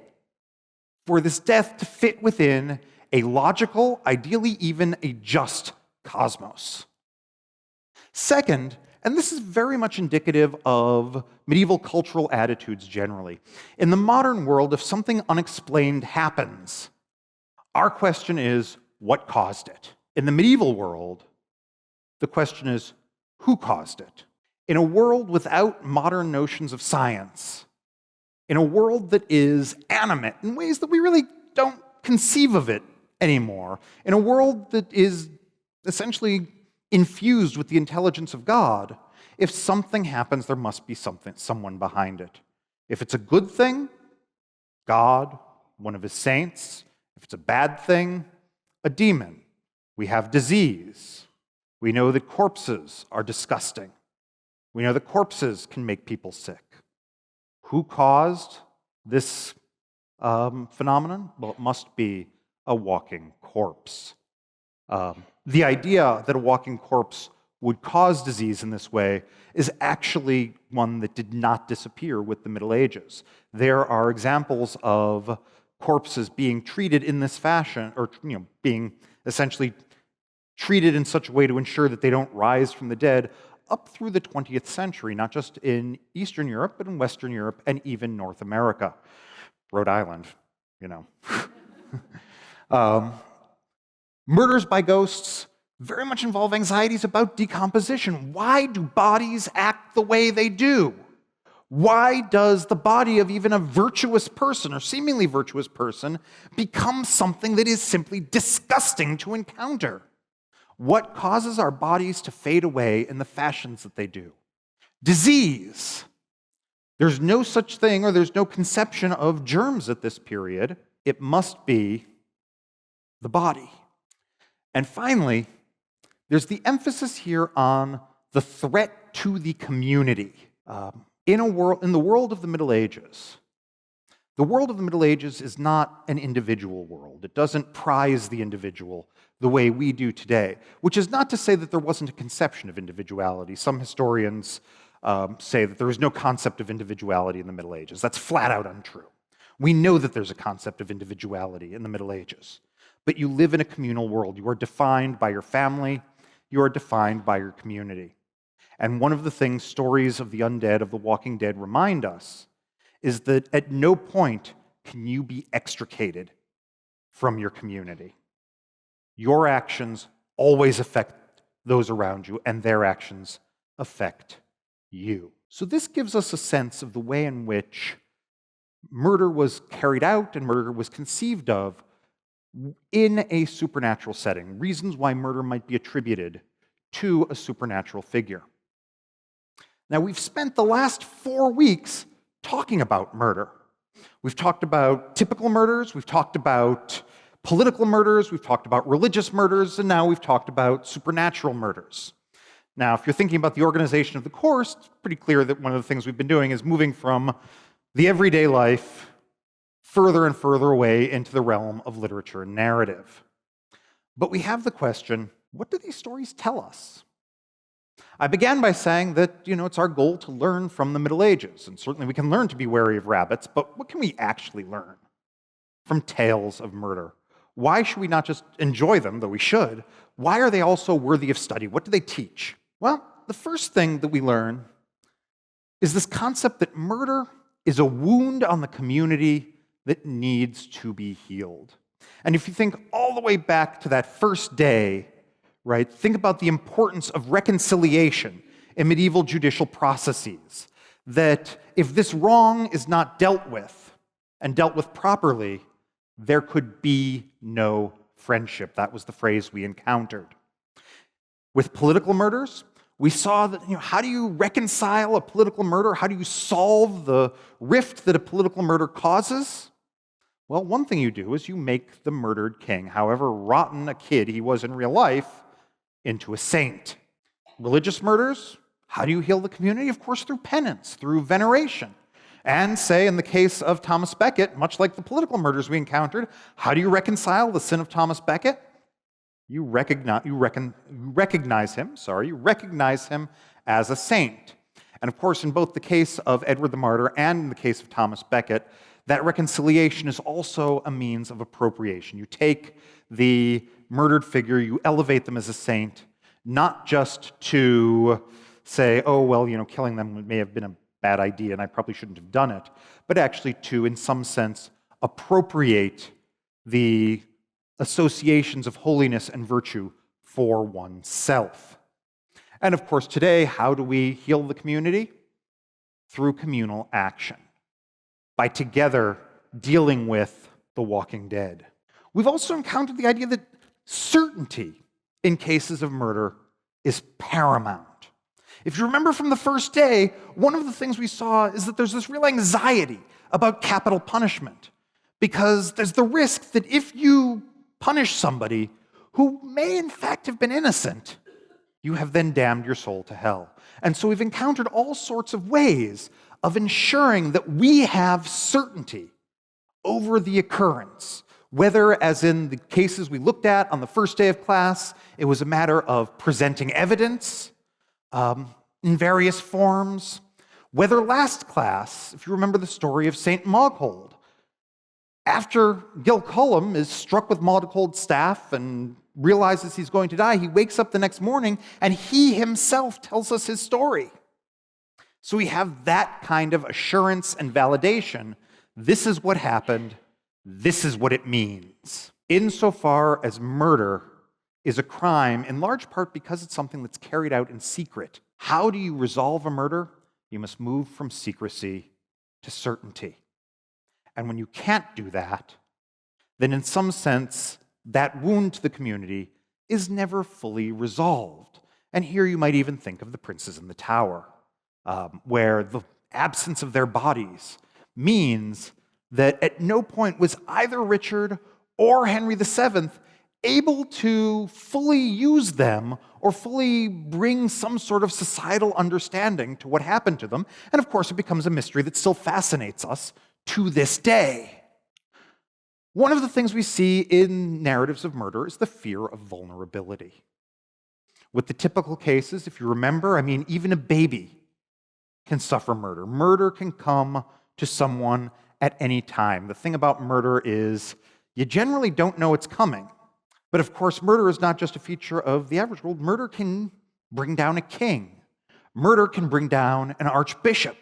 for this death to fit within a logical, ideally even a just cosmos. Second, and this is very much indicative of medieval cultural attitudes generally, in the modern world, if something unexplained happens, our question is, what caused it? In the medieval world, the question is, who caused it? In a world without modern notions of science, in a world that is animate in ways that we really don't conceive of it anymore, in a world that is essentially infused with the intelligence of God, if something happens, there must be someone behind it. If it's a good thing, God, one of his saints. If it's a bad thing, a demon. We have disease. We know that corpses are disgusting. We know that corpses can make people sick. Who caused this phenomenon? Well, it must be a walking corpse. The idea that a walking corpse would cause disease in this way is actually one that did not disappear with the Middle Ages. There are examples of corpses being treated in this fashion, or being essentially treated in such a way to ensure that they don't rise from the dead up through the 20th century, not just in Eastern Europe, but in Western Europe and even North America. Rhode Island, Murders by ghosts very much involve anxieties about decomposition. Why do bodies act the way they do? Why does the body of even a virtuous person or seemingly virtuous person become something that is simply disgusting to encounter? What causes our bodies to fade away in the fashions that they do? Disease. There's no such thing, or there's no conception of germs at this period. It must be the body. And finally, there's the emphasis here on the threat to the community. In the world of the Middle Ages, the world of the Middle Ages is not an individual world. It doesn't prize the individual the way we do today, which is not to say that there wasn't a conception of individuality. Some historians say that there is no concept of individuality in the Middle Ages. That's flat out untrue. We know that there's a concept of individuality in the Middle Ages, but you live in a communal world. You are defined by your family. You are defined by your community. And one of the things stories of the undead, of the walking dead, remind us is that at no point can you be extricated from your community. Your actions always affect those around you, and their actions affect you. So this gives us a sense of the way in which murder was carried out and murder was conceived of in a supernatural setting, reasons why murder might be attributed to a supernatural figure. Now, we've spent the last 4 weeks talking about murder. We've talked about typical murders, we've talked about political murders, we've talked about religious murders, and now we've talked about supernatural murders. Now, if you're thinking about the organization of the course, it's pretty clear that one of the things we've been doing is moving from the everyday life further and further away into the realm of literature and narrative. But we have the question, what do these stories tell us? I began by saying that, it's our goal to learn from the Middle Ages, and certainly we can learn to be wary of rabbits, but what can we actually learn from tales of murder? Why should we not just enjoy them, though we should? Why are they also worthy of study? What do they teach? Well, the first thing that we learn is this concept that murder is a wound on the community that needs to be healed. And if you think all the way back to that first day, right, think about the importance of reconciliation in medieval judicial processes, that if this wrong is not dealt with, and dealt with properly, there could be no friendship. That was the phrase we encountered. With political murders, we saw that, how do you reconcile a political murder? How do you solve the rift that a political murder causes? Well, one thing you do is you make the murdered king, however rotten a kid he was in real life, into a saint. Religious murders, how do you heal the community? Of course, through penance, through veneration. And say, in the case of Thomas Becket, much like the political murders we encountered, how do you reconcile the sin of Thomas Becket? You recognize him as a saint. And of course, in both the case of Edward the Martyr and in the case of Thomas Becket, that reconciliation is also a means of appropriation. You take the murdered figure, you elevate them as a saint, not just to say, oh, well, killing them may have been a bad idea and I probably shouldn't have done it, but actually to, in some sense, appropriate the associations of holiness and virtue for oneself. And of course, today, how do we heal the community? Through communal action, by together dealing with the walking dead. We've also encountered the idea that certainty in cases of murder is paramount. If you remember from the first day, one of the things we saw is that there's this real anxiety about capital punishment, because there's the risk that if you punish somebody who may in fact have been innocent, you have then damned your soul to hell. And so we've encountered all sorts of ways of ensuring that we have certainty over the occurrence, whether, as in the cases we looked at on the first day of class, it was a matter of presenting evidence in various forms, whether last class, if you remember the story of St. Moghold, after Gilcolum is struck with Moghold's staff and realizes he's going to die, he wakes up the next morning and he himself tells us his story. So we have that kind of assurance and validation. This is what happened. This is what it means. Insofar as murder is a crime, in large part because it's something that's carried out in secret. How do you resolve a murder? You must move from secrecy to certainty. And when you can't do that, then in some sense, that wound to the community is never fully resolved. And here you might even think of the princes in the tower, where the absence of their bodies means that at no point was either Richard or Henry VII able to fully use them or fully bring some sort of societal understanding to what happened to them. And of course, it becomes a mystery that still fascinates us to this day. One of the things we see in narratives of murder is the fear of vulnerability. With the typical cases, if you remember, even a baby can suffer murder. Murder can come to someone at any time. The thing about murder is you generally don't know it's coming. But of course, murder is not just a feature of the average world. Murder can bring down a king. Murder can bring down an archbishop.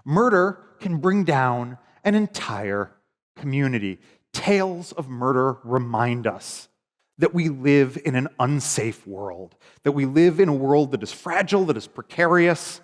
Murder can bring down an entire community. Tales of murder remind us that we live in an unsafe world, that we live in a world that is fragile, that is precarious,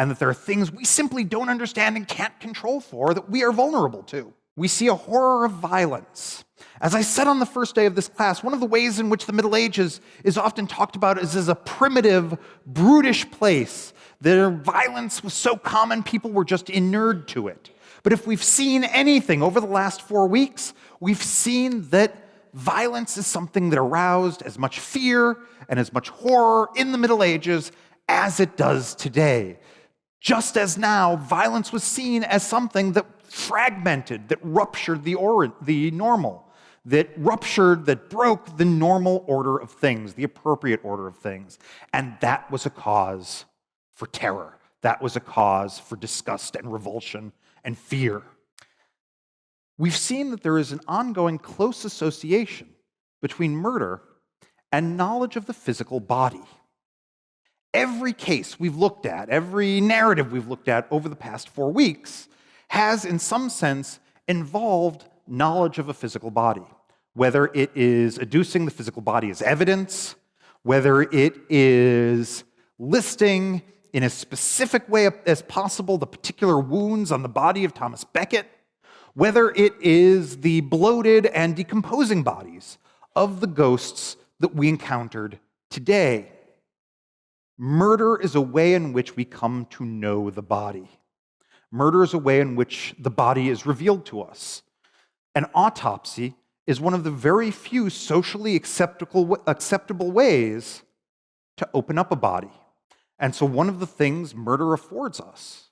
and that there are things we simply don't understand and can't control for that we are vulnerable to. We see a horror of violence. As I said on the first day of this class, one of the ways in which the Middle Ages is often talked about is as a primitive, brutish place. Their violence was so common, people were just inured to it. But if we've seen anything over the last 4 weeks, we've seen that violence is something that aroused as much fear and as much horror in the Middle Ages as it does today. Just as now, violence was seen as something that fragmented, that ruptured the normal, that broke the normal order of things, the appropriate order of things. And that was a cause for terror. That was a cause for disgust and revulsion and fear. We've seen that there is an ongoing close association between murder and knowledge of the physical body. Every case we've looked at, every narrative we've looked at over the past 4 weeks has, in some sense, involved knowledge of a physical body, whether it is adducing the physical body as evidence, whether it is listing in as specific way as possible the particular wounds on the body of Thomas Becket, whether it is the bloated and decomposing bodies of the ghosts that we encountered today. Murder is a way in which we come to know the body. Murder is a way in which the body is revealed to us. An autopsy is one of the very few socially acceptable ways to open up a body. And so one of the things murder affords us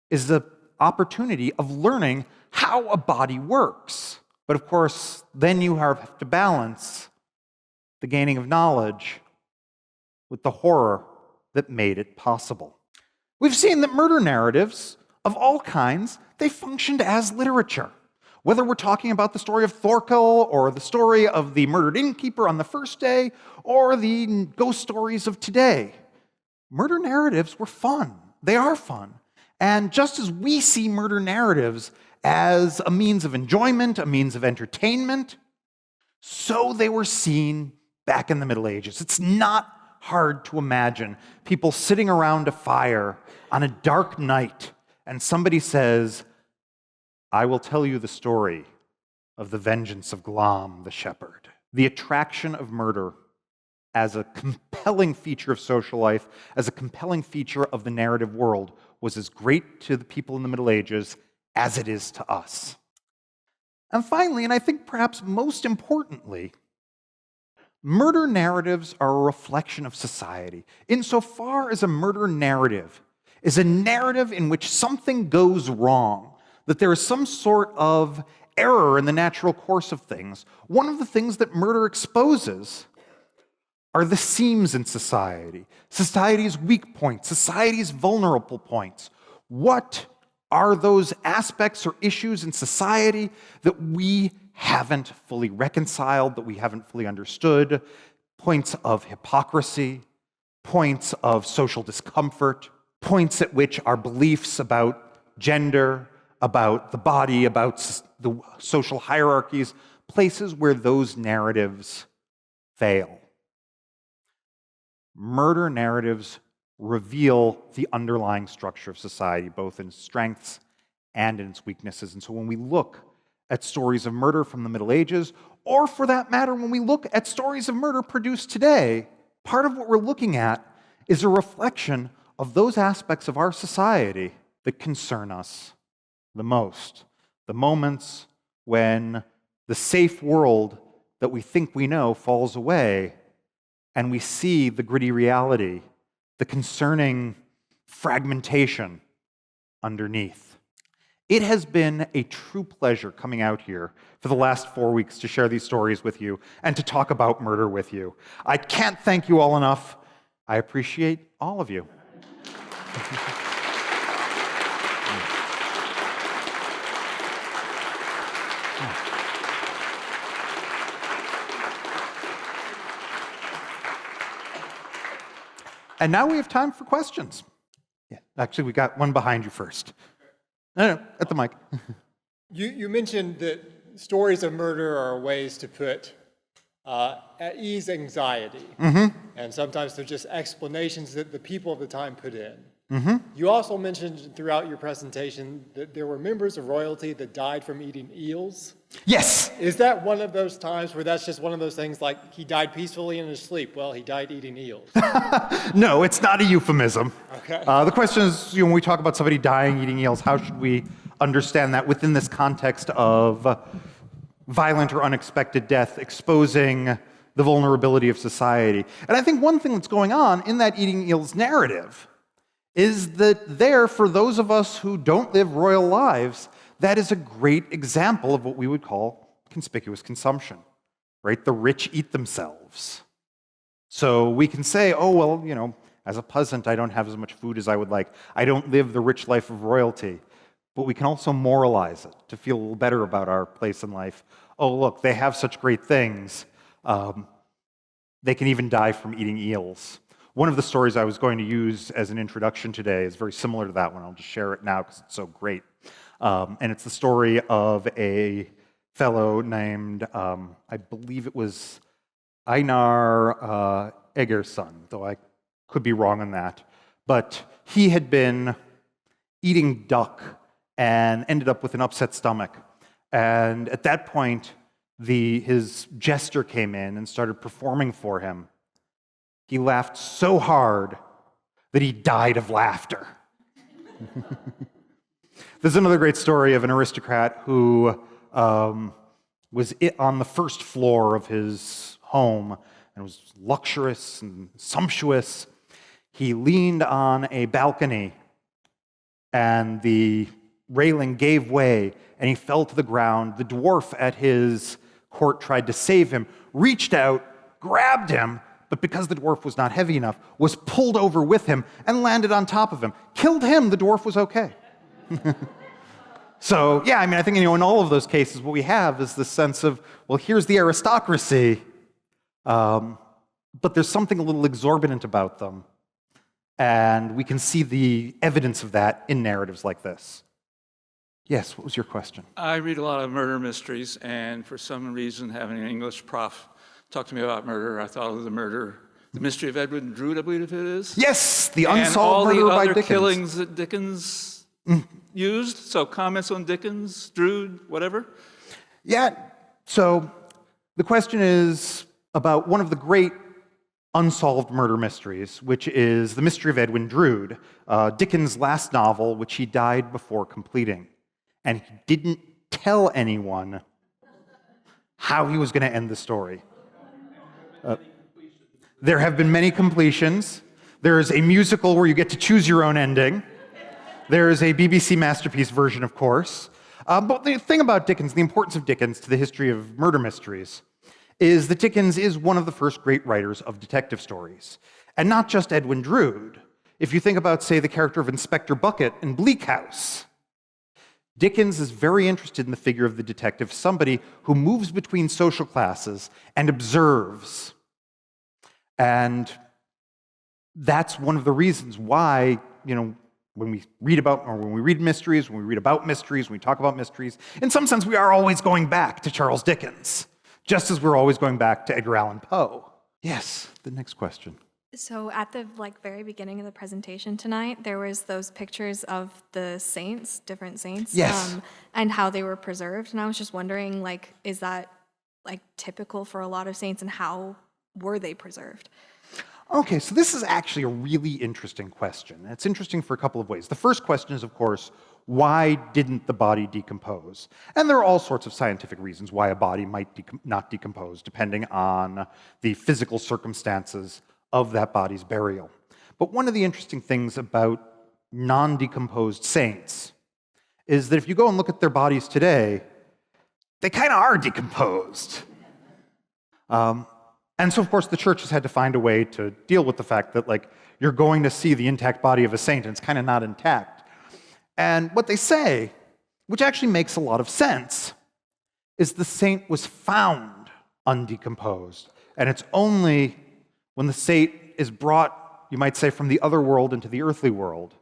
is the opportunity of learning how a body works. But of course, then you have to balance the gaining of knowledge with the horror that made it possible. We've seen that murder narratives of all kinds, they functioned as literature. Whether we're talking about the story of Thorkel or the story of the murdered innkeeper on the first day or the ghost stories of today, murder narratives were fun. They are fun. And just as we see murder narratives as a means of enjoyment, a means of entertainment, so they were seen back in the Middle Ages. It's not hard to imagine people sitting around a fire on a dark night and somebody says, "I will tell you the story of the vengeance of Glam the shepherd." The attraction of murder as a compelling feature of social life, as a compelling feature of the narrative world, was as great to the people in the Middle Ages as it is to us. And finally, and I think perhaps most importantly, murder narratives are a reflection of society. Insofar as a murder narrative is a narrative in which something goes wrong, that there is some sort of error in the natural course of things, one of the things that murder exposes are the seams in society, society's weak points, society's vulnerable points. What are those aspects or issues in society that we haven't fully reconciled, that we haven't fully understood? Points of hypocrisy, points of social discomfort, points at which our beliefs about gender, about the body, about the social hierarchies, places where those narratives fail. Murder narratives reveal the underlying structure of society, both in its strengths and in its weaknesses. And so when we look at stories of murder from the Middle Ages, or for that matter, when we look at stories of murder produced today, part of what we're looking at is a reflection of those aspects of our society that concern us the most. The moments when the safe world that we think we know falls away, and we see the gritty reality, the concerning fragmentation underneath. It has been a true pleasure coming out here for the last 4 weeks to share these stories with you and to talk about murder with you. I can't thank you all enough. I appreciate all of you. And now we have time for questions. Yeah, actually, we got one behind you first. No, at the mic. You mentioned that stories of murder are ways to put at ease anxiety. Mm-hmm. And sometimes they're just explanations that the people of the time put in. Mm-hmm. You also mentioned throughout your presentation that there were members of royalty that died from eating eels. Yes. Is that one of those times where that's just one of those things like he died peacefully in his sleep? Well, he died eating eels. No, it's not a euphemism. Okay. The question is, when we talk about somebody dying eating eels, how should we understand that within this context of violent or unexpected death, exposing the vulnerability of society? And I think one thing that's going on in that eating eels narrative is that there, for those of us who don't live royal lives, that is a great example of what we would call conspicuous consumption, right? The rich eat themselves. So we can say, oh, well, you know, as a peasant, I don't have as much food as I would like. I don't live the rich life of royalty. But we can also moralize it to feel a little better about our place in life. Oh, look, they have such great things. They can even die from eating eels. One of the stories I was going to use as an introduction today is very similar to that one. I'll just share it now because it's so great. And it's the story of a fellow named, I believe it was Einar Eggerson, though I could be wrong on that. But he had been eating duck and ended up with an upset stomach. And at that point, his jester came in and started performing for him, he laughed so hard that he died of laughter. There's another great story of an aristocrat who was on the first floor of his home and was luxurious and sumptuous. He leaned on a balcony and the railing gave way and he fell to the ground. The dwarf at his court tried to save him, reached out, grabbed him, but because the dwarf was not heavy enough, was pulled over with him and landed on top of him. Killed him, the dwarf was okay. So, yeah, I mean, I think, in all of those cases, what we have is this sense of, well, here's the aristocracy, but there's something a little exorbitant about them. And we can see the evidence of that in narratives like this. Yes, what was your question? I read a lot of murder mysteries, and for some reason, having an English prof talk to me about murder, I thought of the mystery of Edwin Drood, I believe it is. Yes, the unsolved murder by Dickens. And all the other killings that Dickens used. So comments on Dickens, Drood, whatever? Yeah, so the question is about one of the great unsolved murder mysteries, which is The Mystery of Edwin Drood, Dickens' last novel, which he died before completing. And he didn't tell anyone how he was going to end the story. There have been many completions. There's a musical where you get to choose your own ending. There's a BBC Masterpiece version, of course. But the thing about Dickens, the importance of Dickens to the history of murder mysteries, is that Dickens is one of the first great writers of detective stories. And not just Edwin Drood. If you think about, say, the character of Inspector Bucket in Bleak House, Dickens is very interested in the figure of the detective, somebody who moves between social classes and observes. And that's one of the reasons why, when we read mysteries, when we read about mysteries, when we talk about mysteries, in some sense we are always going back to Charles Dickens, just as we're always going back to Edgar Allan Poe. Yes, the next question. So at the very beginning of the presentation tonight, there was those pictures of the saints, different saints, yes, and how they were preserved. And I was just wondering, is that typical for a lot of saints, and how were they preserved? Okay, so this is actually a really interesting question. It's interesting for a couple of ways. The first question is, of course, why didn't the body decompose? And there are all sorts of scientific reasons why a body might not decompose, depending on the physical circumstances of that body's burial. But one of the interesting things about non-decomposed saints is that if you go and look at their bodies today, they kind of are decomposed. And so, of course, the church has had to find a way to deal with the fact that, you're going to see the intact body of a saint, and it's kind of not intact. And what they say, which actually makes a lot of sense, is the saint was found undecomposed. And it's only when the saint is brought, you might say, from the other world into the earthly world,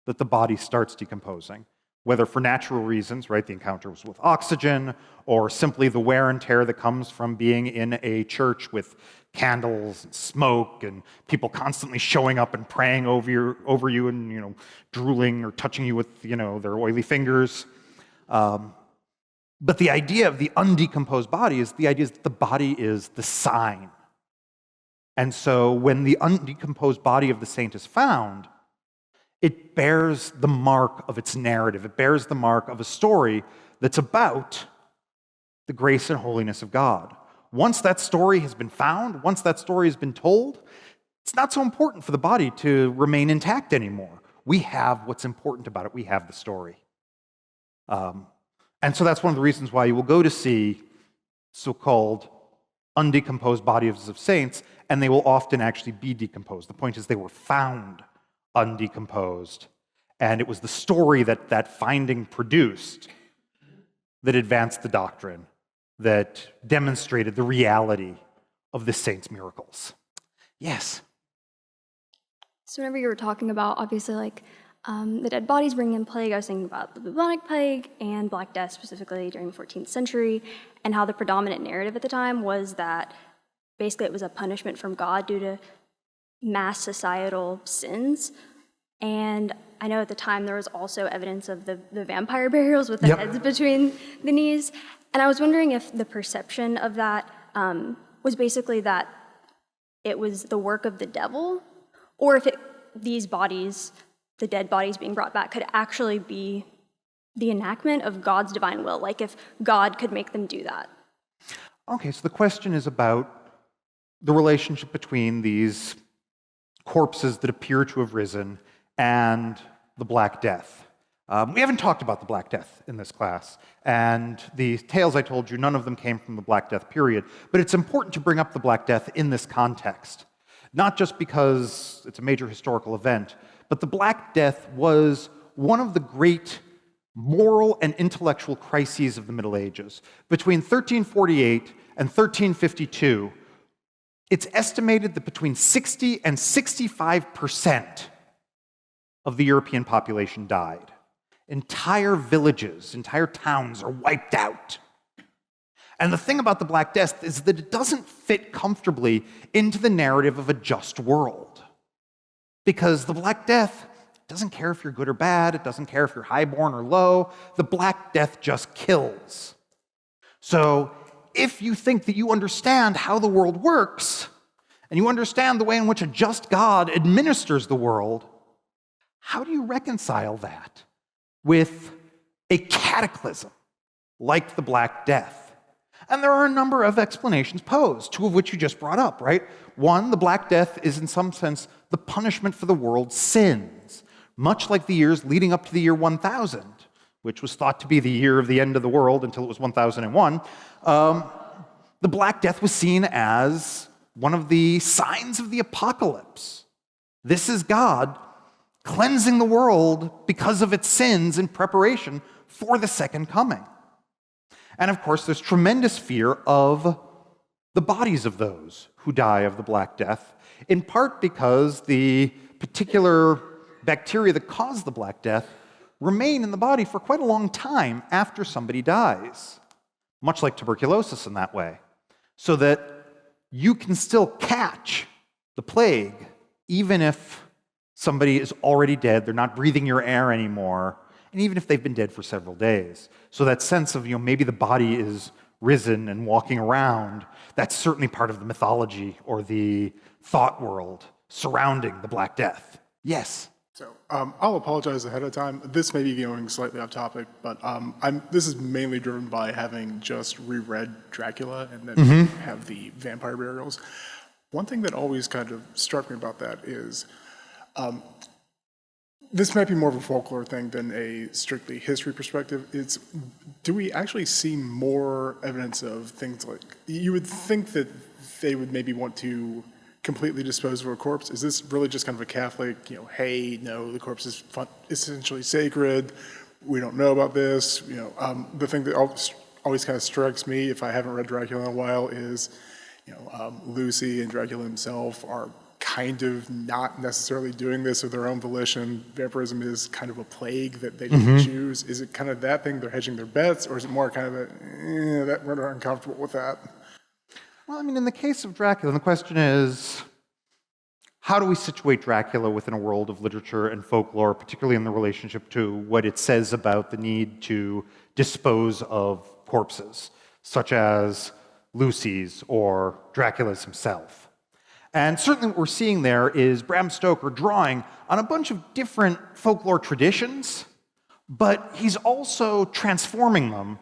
that the body starts decomposing. Whether for natural reasons, right, the encounters with oxygen, or simply the wear and tear that comes from being in a church with candles and smoke and people constantly showing up and praying over you and, drooling or touching you with, their oily fingers. But the idea of the undecomposed body is the idea that the body is the sign. And so when the undecomposed body of the saint is found, it bears the mark of its narrative. It bears the mark of a story that's about the grace and holiness of God. Once that story has been found, once that story has been told, it's not so important for the body to remain intact anymore. We have what's important about it. We have the story. And so that's one of the reasons why you will go to see so-called undecomposed bodies of saints, and they will often actually be decomposed. The point is they were found undecomposed, and it was the story that that finding produced that advanced the doctrine, that demonstrated the reality of the saint's miracles. Yes? So whenever you were talking about, obviously, the dead bodies bringing in plague, I was thinking about the bubonic plague and Black Death specifically during the 14th century, and how the predominant narrative at the time was that basically it was a punishment from God due to mass societal sins. And I know at the time there was also evidence of the vampire burials with the heads between the knees. And I was wondering if the perception of that was basically that it was the work of the devil, or if these bodies, the dead bodies being brought back, could actually be the enactment of God's divine will, like if God could make them do that. Okay, so the question is about the relationship between these corpses that appear to have risen and the Black Death. We haven't talked about the Black Death in this class, and the tales I told you, none of them came from the Black Death period, but it's important to bring up the Black Death in this context, not just because it's a major historical event, but the Black Death was one of the great moral and intellectual crises of the Middle Ages. Between 1348 and 1352, it's estimated that between 60 and 65% of the European population died. Entire villages, entire towns are wiped out. And the thing about the Black Death is that it doesn't fit comfortably into the narrative of a just world. Because the Black Death doesn't care if you're good or bad, it doesn't care if you're highborn or low, the Black Death just kills. So if you think that you understand how the world works, and you understand the way in which a just God administers the world, how do you reconcile that with a cataclysm like the Black Death? And there are a number of explanations posed, two of which you just brought up, right? One, the Black Death is in some sense the punishment for the world's sins, much like the years leading up to the year 1000, which was thought to be the year of the end of the world until it was 1001. The Black Death was seen as one of the signs of the apocalypse. This is God cleansing the world because of its sins in preparation for the second coming. And of course, there's tremendous fear of the bodies of those who die of the Black Death, in part because the particular bacteria that cause the Black Death remain in the body for quite a long time after somebody dies, much like tuberculosis in that way, so that you can still catch the plague even if somebody is already dead, they're not breathing your air anymore, and even if they've been dead for several days. So that sense of, maybe the body is risen and walking around, that's certainly part of the mythology or the thought world surrounding the Black Death. Yes? So I'll apologize ahead of time. This may be going slightly off topic, but this is mainly driven by having just reread Dracula and then have the vampire burials. One thing that always kind of struck me about that is this might be more of a folklore thing than a strictly history perspective. Do we actually see more evidence of things like, you would think that they would maybe want to completely dispose of a corpse? Is this really just kind of a Catholic, hey, no, the corpse is essentially sacred, we don't know about this? The thing that always kind of strikes me, if I haven't read Dracula in a while, is Lucy and Dracula himself are kind of not necessarily doing this of their own volition. Vampirism is kind of a plague that they didn't choose. Is it kind of that thing, they're hedging their bets, or is it more kind of that we're not uncomfortable with that? Well, in the case of Dracula, the question is, how do we situate Dracula within a world of literature and folklore, particularly in the relationship to what it says about the need to dispose of corpses, such as Lucy's or Dracula's himself? And certainly what we're seeing there is Bram Stoker drawing on a bunch of different folklore traditions, but he's also transforming them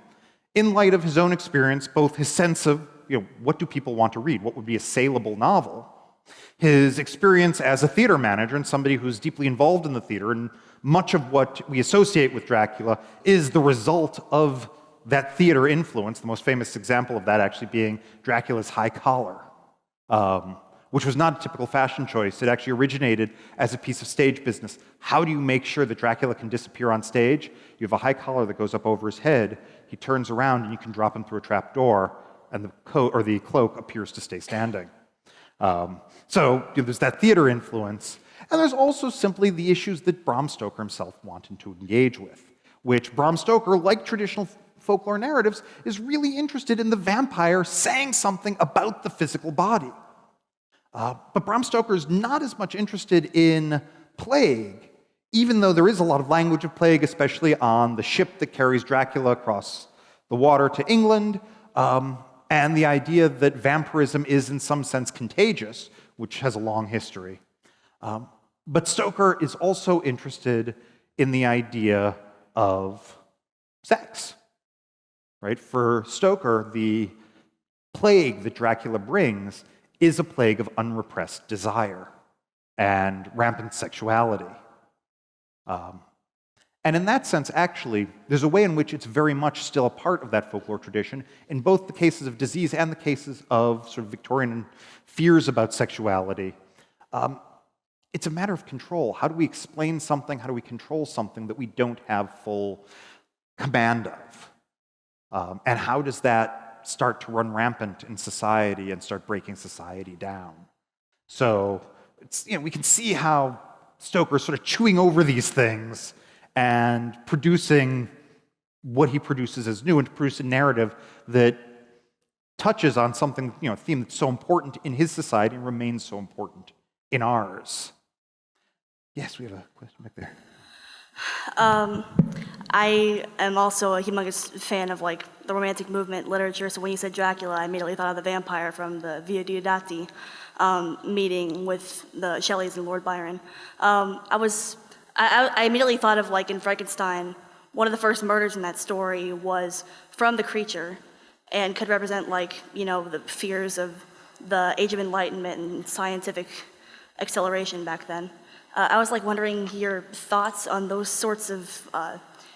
in light of his own experience, both his sense of, what do people want to read? What would be a saleable novel? His experience as a theater manager and somebody who's deeply involved in the theater, and much of what we associate with Dracula is the result of that theater influence, the most famous example of that actually being Dracula's high collar, which was not a typical fashion choice. It actually originated as a piece of stage business. How do you make sure that Dracula can disappear on stage? You have a high collar that goes up over his head, he turns around and you can drop him through a trap door, and the coat or the cloak appears to stay standing. So there's that theater influence, and there's also simply the issues that Bram Stoker himself wanted to engage with, which Bram Stoker, like traditional folklore narratives, is really interested in the vampire saying something about the physical body. But Bram Stoker is not as much interested in plague, even though there is a lot of language of plague, especially on the ship that carries Dracula across the water to England, and the idea that vampirism is in some sense contagious, which has a long history. But Stoker is also interested in the idea of sex, right? For Stoker, the plague that Dracula brings is a plague of unrepressed desire and rampant sexuality. And in that sense, actually, there's a way in which it's very much still a part of that folklore tradition in both the cases of disease and the cases of sort of Victorian fears about sexuality. It's a matter of control. How do we explain something? How do we control something that we don't have full command of? And how does that start to run rampant in society and start breaking society down? So we can see how Stoker is sort of chewing over these things and producing what he produces as new, and to produce a narrative that touches on something, a theme that's so important in his society and remains so important in ours. Yes, we have a question back there. I am also a humongous fan of the Romantic movement literature. So when you said Dracula, I immediately thought of the vampire from the Via Diodati meeting with the Shelleys and Lord Byron. I immediately thought of in Frankenstein, one of the first murders in that story was from the creature, and could represent the fears of the Age of Enlightenment and scientific acceleration back then. I was wondering your thoughts on those sorts of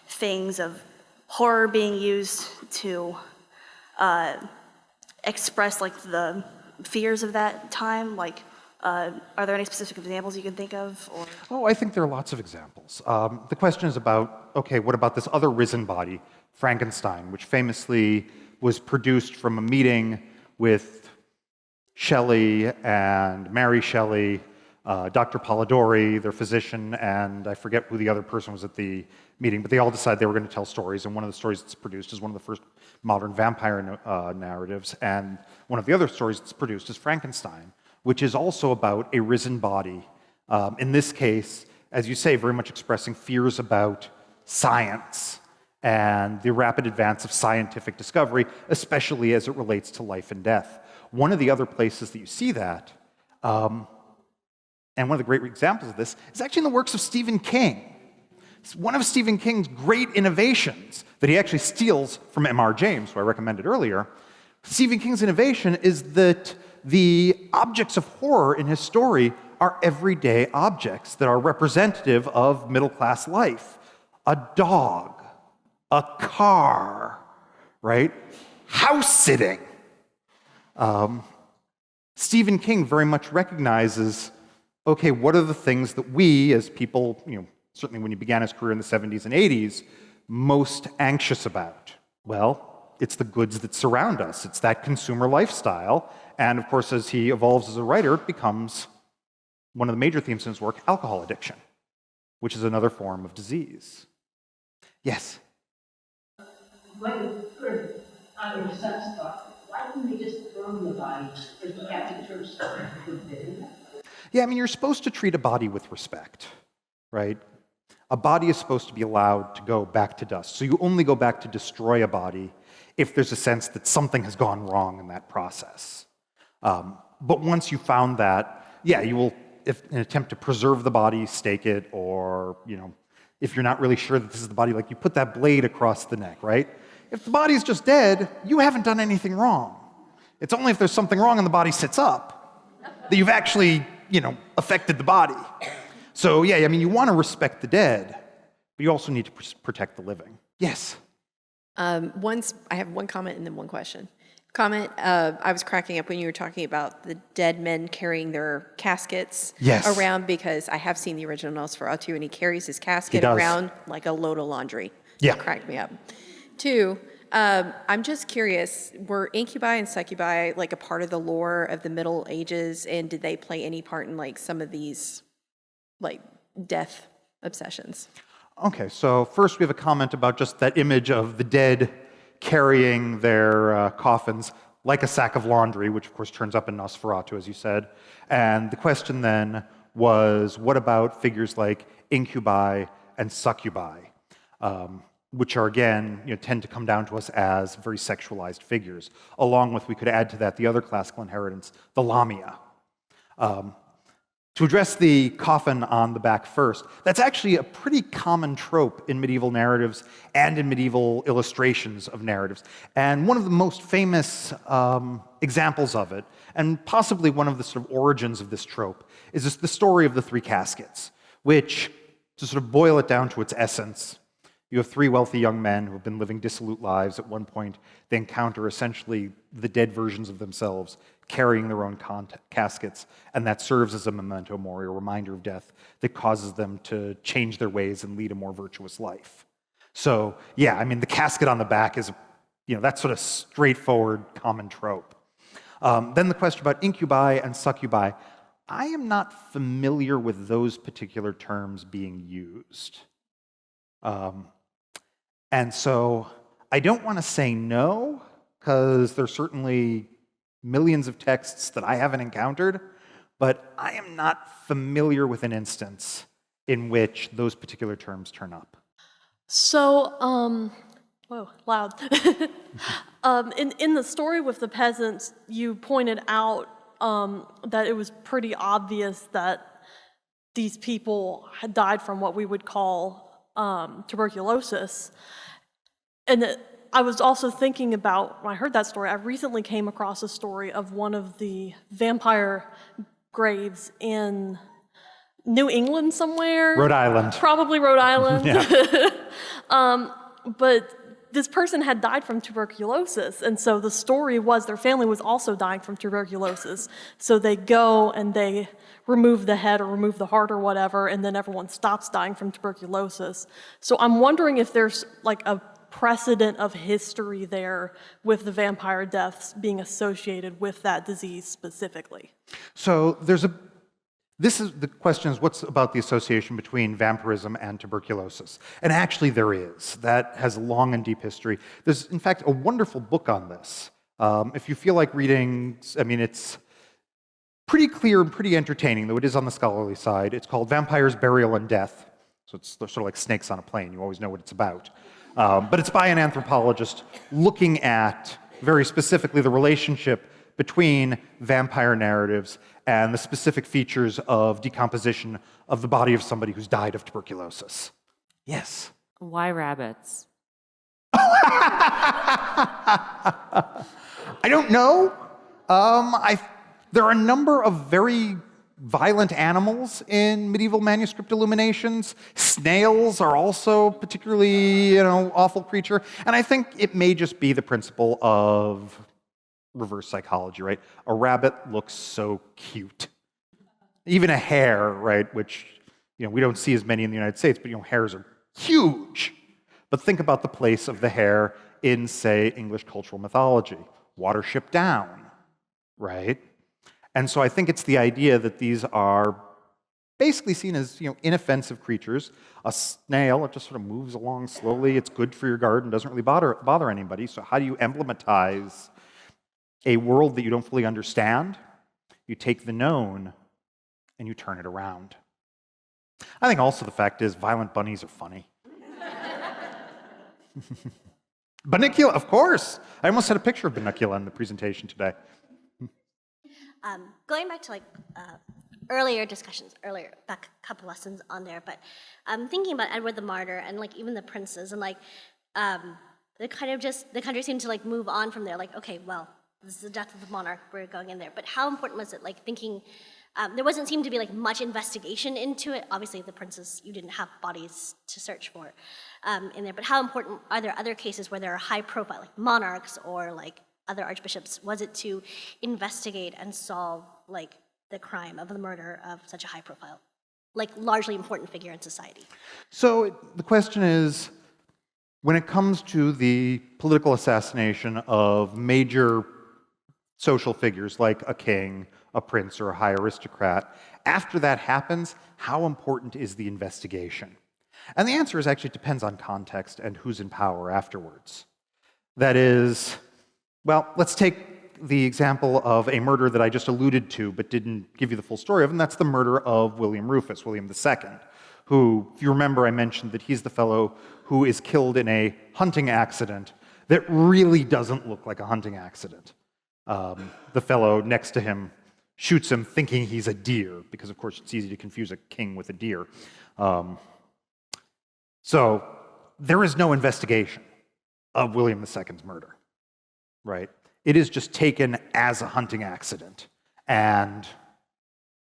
things, of horror being used to express the fears of that time. Are there any specific examples you can think of? Or? Oh, I think there are lots of examples. The question is about, okay, what about this other risen body, Frankenstein, which famously was produced from a meeting with Shelley and Mary Shelley, Dr. Polidori, their physician, and I forget who the other person was at the meeting, but they all decided they were going to tell stories, and one of the stories that's produced is one of the first modern vampire narratives, and one of the other stories that's produced is Frankenstein, which is also about a risen body. In this case, as you say, very much expressing fears about science and the rapid advance of scientific discovery, especially as it relates to life and death. One of the other places that you see that, and one of the great examples of this, is actually in the works of Stephen King. It's one of Stephen King's great innovations that he actually steals from M.R. James, who I recommended earlier. Stephen King's innovation is that the objects of horror in his story are everyday objects that are representative of middle-class life. A dog, a car, right? House sitting. Stephen King very much recognizes, okay, what are the things that we as people, certainly when he began his career in the 70s and 80s, most anxious about? Well, it's the goods that surround us. It's that consumer lifestyle. And of course, as he evolves as a writer, it becomes one of the major themes in his work, alcohol addiction, which is another form of disease. Yes? When for other sex thought, why didn't they just burn the body if the Catholic Church forbidden that? Yeah, you're supposed to treat a body with respect, right? A body is supposed to be allowed to go back to dust. So you only go back to destroy a body if there's a sense that something has gone wrong in that process. But once you found that, yeah, you will, if in an attempt to preserve the body, stake it, or, if you're not really sure that this is the body, you put that blade across the neck, right? If the body's just dead, you haven't done anything wrong. It's only if there's something wrong and the body sits up that you've actually, affected the body. So, yeah, you want to respect the dead, but you also need to protect the living. Yes? I have one comment and then one question. I was cracking up when you were talking about the dead men carrying their caskets around, because I have seen the original Nosferatu, and he carries his casket around like a load of laundry. Yeah. It cracked me up. 2, I'm just curious, were incubi and succubi a part of the lore of the Middle Ages, and did they play any part in some of these death obsessions? Okay, so first we have a comment about just that image of the dead carrying their coffins like a sack of laundry, which of course turns up in Nosferatu, as you said. And the question then was, what about figures like incubi and succubi? which are, again, tend to come down to us as very sexualized figures. Along with, we could add to that the other classical inheritance, the lamia. To address the coffin on the back first, that's actually a pretty common trope in medieval narratives and in medieval illustrations of narratives. And one of the most famous examples of it, and possibly one of the sort of origins of this trope, is the story of the three caskets, which, to sort of boil it down to its essence, you have three wealthy young men who have been living dissolute lives. At one point, they encounter essentially the dead versions of themselves carrying their own caskets, and that serves as a memento mori, a reminder of death that causes them to change their ways and lead a more virtuous life. So, yeah, I mean, the casket on the back is, that sort of straightforward common trope. Then the question about incubi and succubi. I am not familiar with those particular terms being used. And so I don't want to say no, because there's certainly millions of texts that I haven't encountered, but I am not familiar with an instance in which those particular terms turn up. So, whoa, loud. In the story with the peasants, you pointed out that it was pretty obvious that these people had died from what we would call tuberculosis. And I was also thinking about, when I heard that story, I recently came across a story of one of the vampire graves in New England somewhere. Rhode Island. Probably Rhode Island. Yeah. But this person had died from tuberculosis, and so the story was their family was also dying from tuberculosis. So they go and they remove the head or remove the heart or whatever, and then everyone stops dying from tuberculosis. So I'm wondering if there's like a precedent of history there with the vampire deaths being associated with that disease specifically. So the question is, what's about the association between vampirism and tuberculosis? And actually there is. That has a long and deep history. There's, in fact, a wonderful book on this. If you feel like reading, it's pretty clear and pretty entertaining, though it is on the scholarly side. It's called Vampires, Burial, and Death. So it's sort of like snakes on a plane. You always know what it's about. But it's by an anthropologist looking at, very specifically, the relationship between vampire narratives and the specific features of decomposition of the body of somebody who's died of tuberculosis. Yes? Why rabbits? I don't know. There are a number of very violent animals in medieval manuscript illuminations. Snails are also particularly, awful creature. And I think it may just be the principle of reverse psychology, right? A rabbit looks so cute. Even a hare, right, which, we don't see as many in the United States, but, hares are huge. But think about the place of the hare in, say, English cultural mythology. Watership Down, right? And so I think it's the idea that these are basically seen as, inoffensive creatures. A snail, it just sort of moves along slowly. It's good for your garden, doesn't really bother anybody. So how do you emblematize a world that you don't fully understand? You take the known and you turn it around. I think also the fact is violent bunnies are funny. Bunnicula, of course. I almost had a picture of Bunnicula in the presentation today. Going back to earlier discussions, back a couple lessons on there, but thinking about Edward the Martyr and even the princes and the country seemed to move on from there. Okay, well, this is the death of the monarch. We're going in there. But how important was it? Thinking there wasn't seem to be much investigation into it. Obviously, the princes, you didn't have bodies to search for in there. But how important are there other cases where there are high profile, monarchs or other archbishops? Was it to investigate and solve the crime of the murder of such a high profile, largely important figure in society? So the question is, when it comes to the political assassination of major social figures like a king, a prince, or a high aristocrat, after that happens, how important is the investigation? And the answer is actually depends on context and who's in power afterwards. That is, well, let's take the example of a murder that I just alluded to but didn't give you the full story of, and that's the murder of William Rufus, William II, who, if you remember, I mentioned that he's the fellow who is killed in a hunting accident that really doesn't look like a hunting accident. The fellow next to him shoots him thinking he's a deer, because of course it's easy to confuse a king with a deer. So there is no investigation of William II's murder, right? It is just taken as a hunting accident and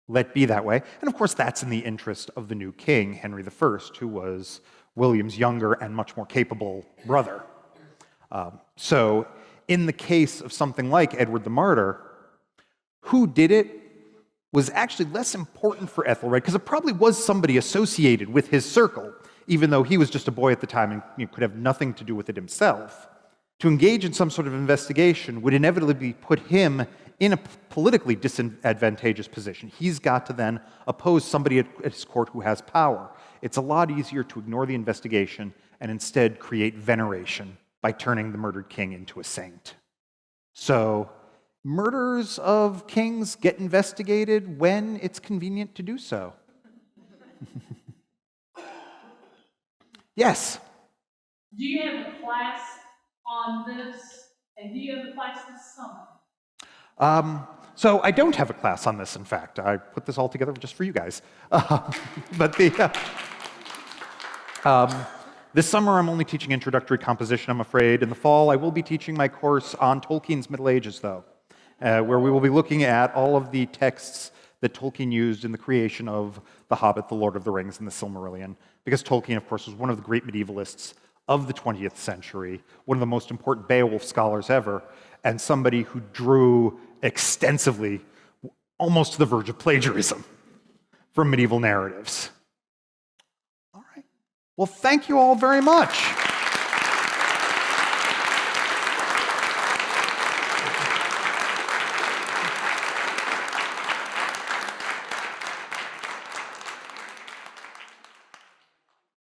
let be that way. And of course that's in the interest of the new king, Henry I, who was William's younger and much more capable brother. So in the case of something like Edward the Martyr, who did it was actually less important for Ethelred, because it probably was somebody associated with his circle, even though he was just a boy at the time and could have nothing to do with it himself. To engage in some sort of investigation would inevitably put him in a politically disadvantageous position. He's got to then oppose somebody at his court who has power. It's a lot easier to ignore the investigation and instead create veneration by turning the murdered king into a saint. So, murders of kings get investigated when it's convenient to do so. Yes? Do you have a class on this? And do you have a class this summer? So I don't have a class on this, in fact. I put this all together just for you guys. But this summer I'm only teaching introductory composition, I'm afraid. In the fall I will be teaching my course on Tolkien's Middle Ages, though, where we will be looking at all of the texts that Tolkien used in the creation of The Hobbit, The Lord of the Rings, and The Silmarillion, because Tolkien, of course, was one of the great medievalists of the 20th century, one of the most important Beowulf scholars ever, and somebody who drew extensively, almost to the verge of plagiarism, from medieval narratives. All right. Well, thank you all very much.